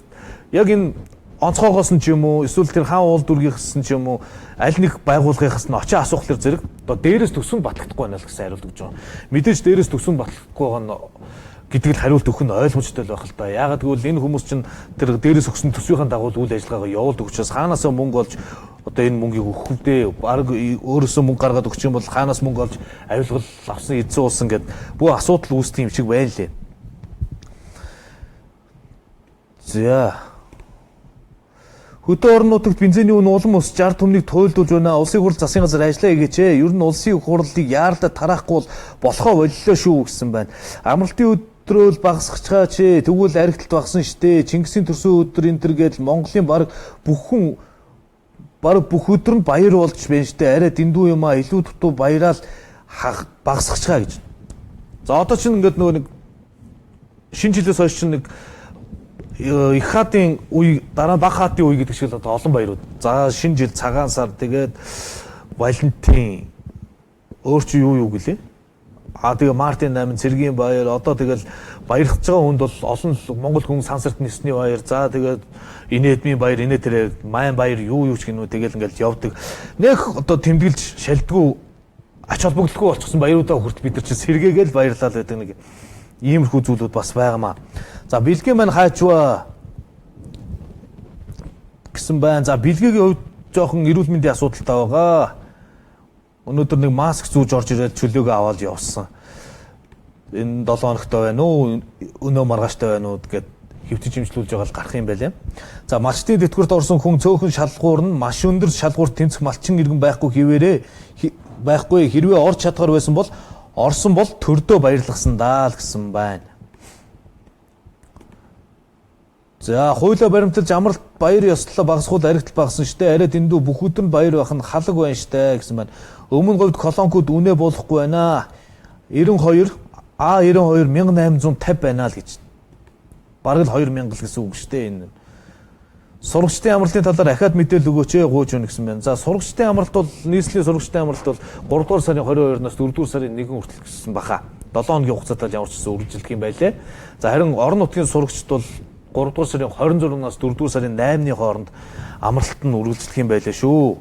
яг энэ онцгойгоос нь ч юм уу эсвэл тэр хаан уул дүргийнхс нь ч юм уу аль нэг байгууллагынхаас нь очиж асуухлаар зэрэг одоо дээрээс төсөнд батлагдахгүй байна л гэсэн хариулт өгч байгаа. Мэдээж дээрээс төсөнд батлахгүй байгаа нь гэдэг л хариулт өгөх нь ойлгомжтой л байх л та. Яагаад гэвэл энэ хүмүүс чинь тэр дээрээс өгсөн төсвийн дагуу үйл ажиллагаагаа явуулдаг учраас хаанаас мөнгө олж одоо энэ мөнгийг өгөх үү? Бараг өөрөөсөө мөнгө гаргаад өгч юм бол хаанаас мөнгө олж авилгал авсан эзэн уулсан гэд бүх асуудал үүсдэг юм шиг байна лээ. За хөдөө орон нутагт бензиний үн улам өсөж 60 түмнийг туйлдуулж байна. Улсын хурл засгийн газар ажиллаа хийгээч. Ер нь улсын хурлыг яаралдаа тараахгүй бол болохоо боллоо шүү гэсэн байна. Амралтын өдрөөл багасгачгаа чи тэгвэл архиталт багсан штэ. Чингисийн төрсөн өдөр энэ төр гэдэл Монголын баг бүх өдөр нь баяр болж байна штэ. Арай дэндүү юм а илүү дутуу баяраал багасгачгаа гэж. За одоо чинь ингээд нөгөө нэг шинэ жилээс хойш чинь нэг их хаатын үе дараа баг хаатын үе гэдэг шиг л одоо олон баярууд. За шинэ жил цагаан сар тэгээд Валентин өөр чи юу гэлээ. Тэгээ Мартин 8 цэргийн баяр одоо тэгэл баярлах байгаа хүнд бол олон Монгол хүн сансарт нисний баяр. За тэгээд инээдмийн баяр инээ тэрэ майн баяр юу ч гинүү тэгэл ингээл явдаг. Нэх одоо тэмдэглэж шалдгуу ач холбогдолгүй болчихсон баяруудаа хүртэл бид нар чи сэргээгээл баярлал байдаг нэг иймэрхүү зүйлүүд бас байгаамаа. За бэлгийн маань хаачваа гэсэн байна. За бэлгийн хувьд жоохон эрүүл мэндийн асуудалтай байгаа. Өнөөдөр нэг маск зүүж орж ирээд чөлөөгөө аваад явсан. Энэ 7 хоногтой байна уу? Өнөө маргааштай байна уу гэд хөвтөж имжлүүлж байгаа л гарах юм байлаа. За малчтын тэтгэврт орсон хүн цөөхөн шалгуур нь маш өндөр шалгуурт тэнцэх малчин иргэн байхгүй хэрвээ орж чадгаар байсан бол орсон бол төрдөө баярлгасан даа л гэсэн байна. За хуулиа баримталж амралт баяр ёслолоо багасгуул архитал багасан штэ. Арай дэндүү бүх өдөр нь баяр байх нь халаг байна штэ гэсэн байна. Өмнө говьд колонкууд үнэ болохгүй байна. 92 1850 байна л гэж. Бараг л 2000 л гэсэн үг штэ энэ. Сурагчдын амралтын талаар ахаад мэдээлэл өгөөч гууж өгнө гэсэн байна. За сурагчдын амралт бол нийслэлийн сурагчдын амралт бол 3 дугаар сарын 22-наас 4 дугаар сарын 1 хүртэл гэсэн баха. 7 хоногийн хугацаатай ямар ч гэсэн үргэлжлэх юм байлээ. За харин орон нутгийн сурагчд бол 3 дугаар сарын 26-наас 4 дугаар сарын 8-ны хооронд амралт нь үргэлжлэх юм байлаа шүү.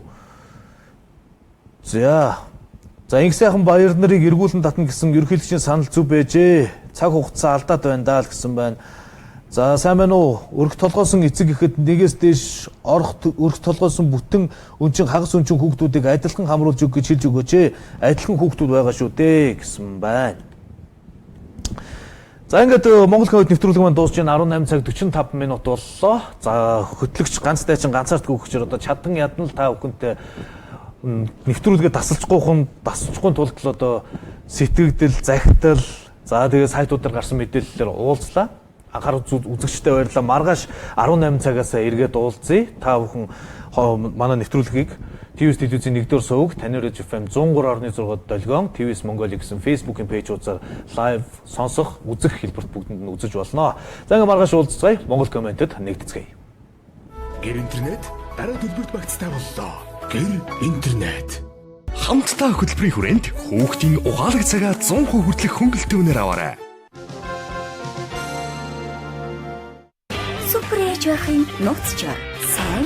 За инх сайхан баяр нарыг эргүүлэн татна гэсэн ерөнхийлөгчийн санал зүв байжээ. Цаг хугацаа алдаад байна даа л гэсэн байна. За сайн байна уу? Өрх толгойсон эцэг ихэд нэгээс дээш өрх толгойсон бүтэн өнчин хагас өнчин хүүхдүүдийг адилхан хамруулж өг гэж хэлж өгөөч. Адилхан хүүхдүүд байгаа шүү дээ гэсэн байна. За ингээд Монгол Коммент нэвтрүүлэг маань дуусч байна. 18 цаг 45 минут боллоо. За хөтлөгч ганц дайчин ганцаард гүгчээр одоо чадан ядна л та бүхэнтэй нэвтрүүлгээ дасчихгүй тулд л одоо сэтгэгдэл, захидал, за тэгээ сайтуудаар гарсан мэдээллээр уулзлаа. Анхаарал үзэгчтэй баярлалаа. Маргааш 18 цагаас эргээд уулзъя. Та бүхэн манай нэвтрүүлгийг TVS телевизийн 1-р сувг, Танир FM 103.6 долгион, TVS Mongol гэсэн Facebook-ийн пэйжуудаар лайв сонсох, үзэх хэлбэрт бүгдэнд нь үзэж болно. За ингээ маргааш уулзцгаая. Монгол комментэд нэгдэцгээе. Гэр интернет дараа төлбөрт багцтай боллоо. Гэр интернет. Хамтдаа хөтөлбөрийн хүрээнд хүүхдийн угаалаг цагаа 100% хүртэлх хөнгөлөлтөй үнээр аваарай. Супер яж байхын нууцчаар сайн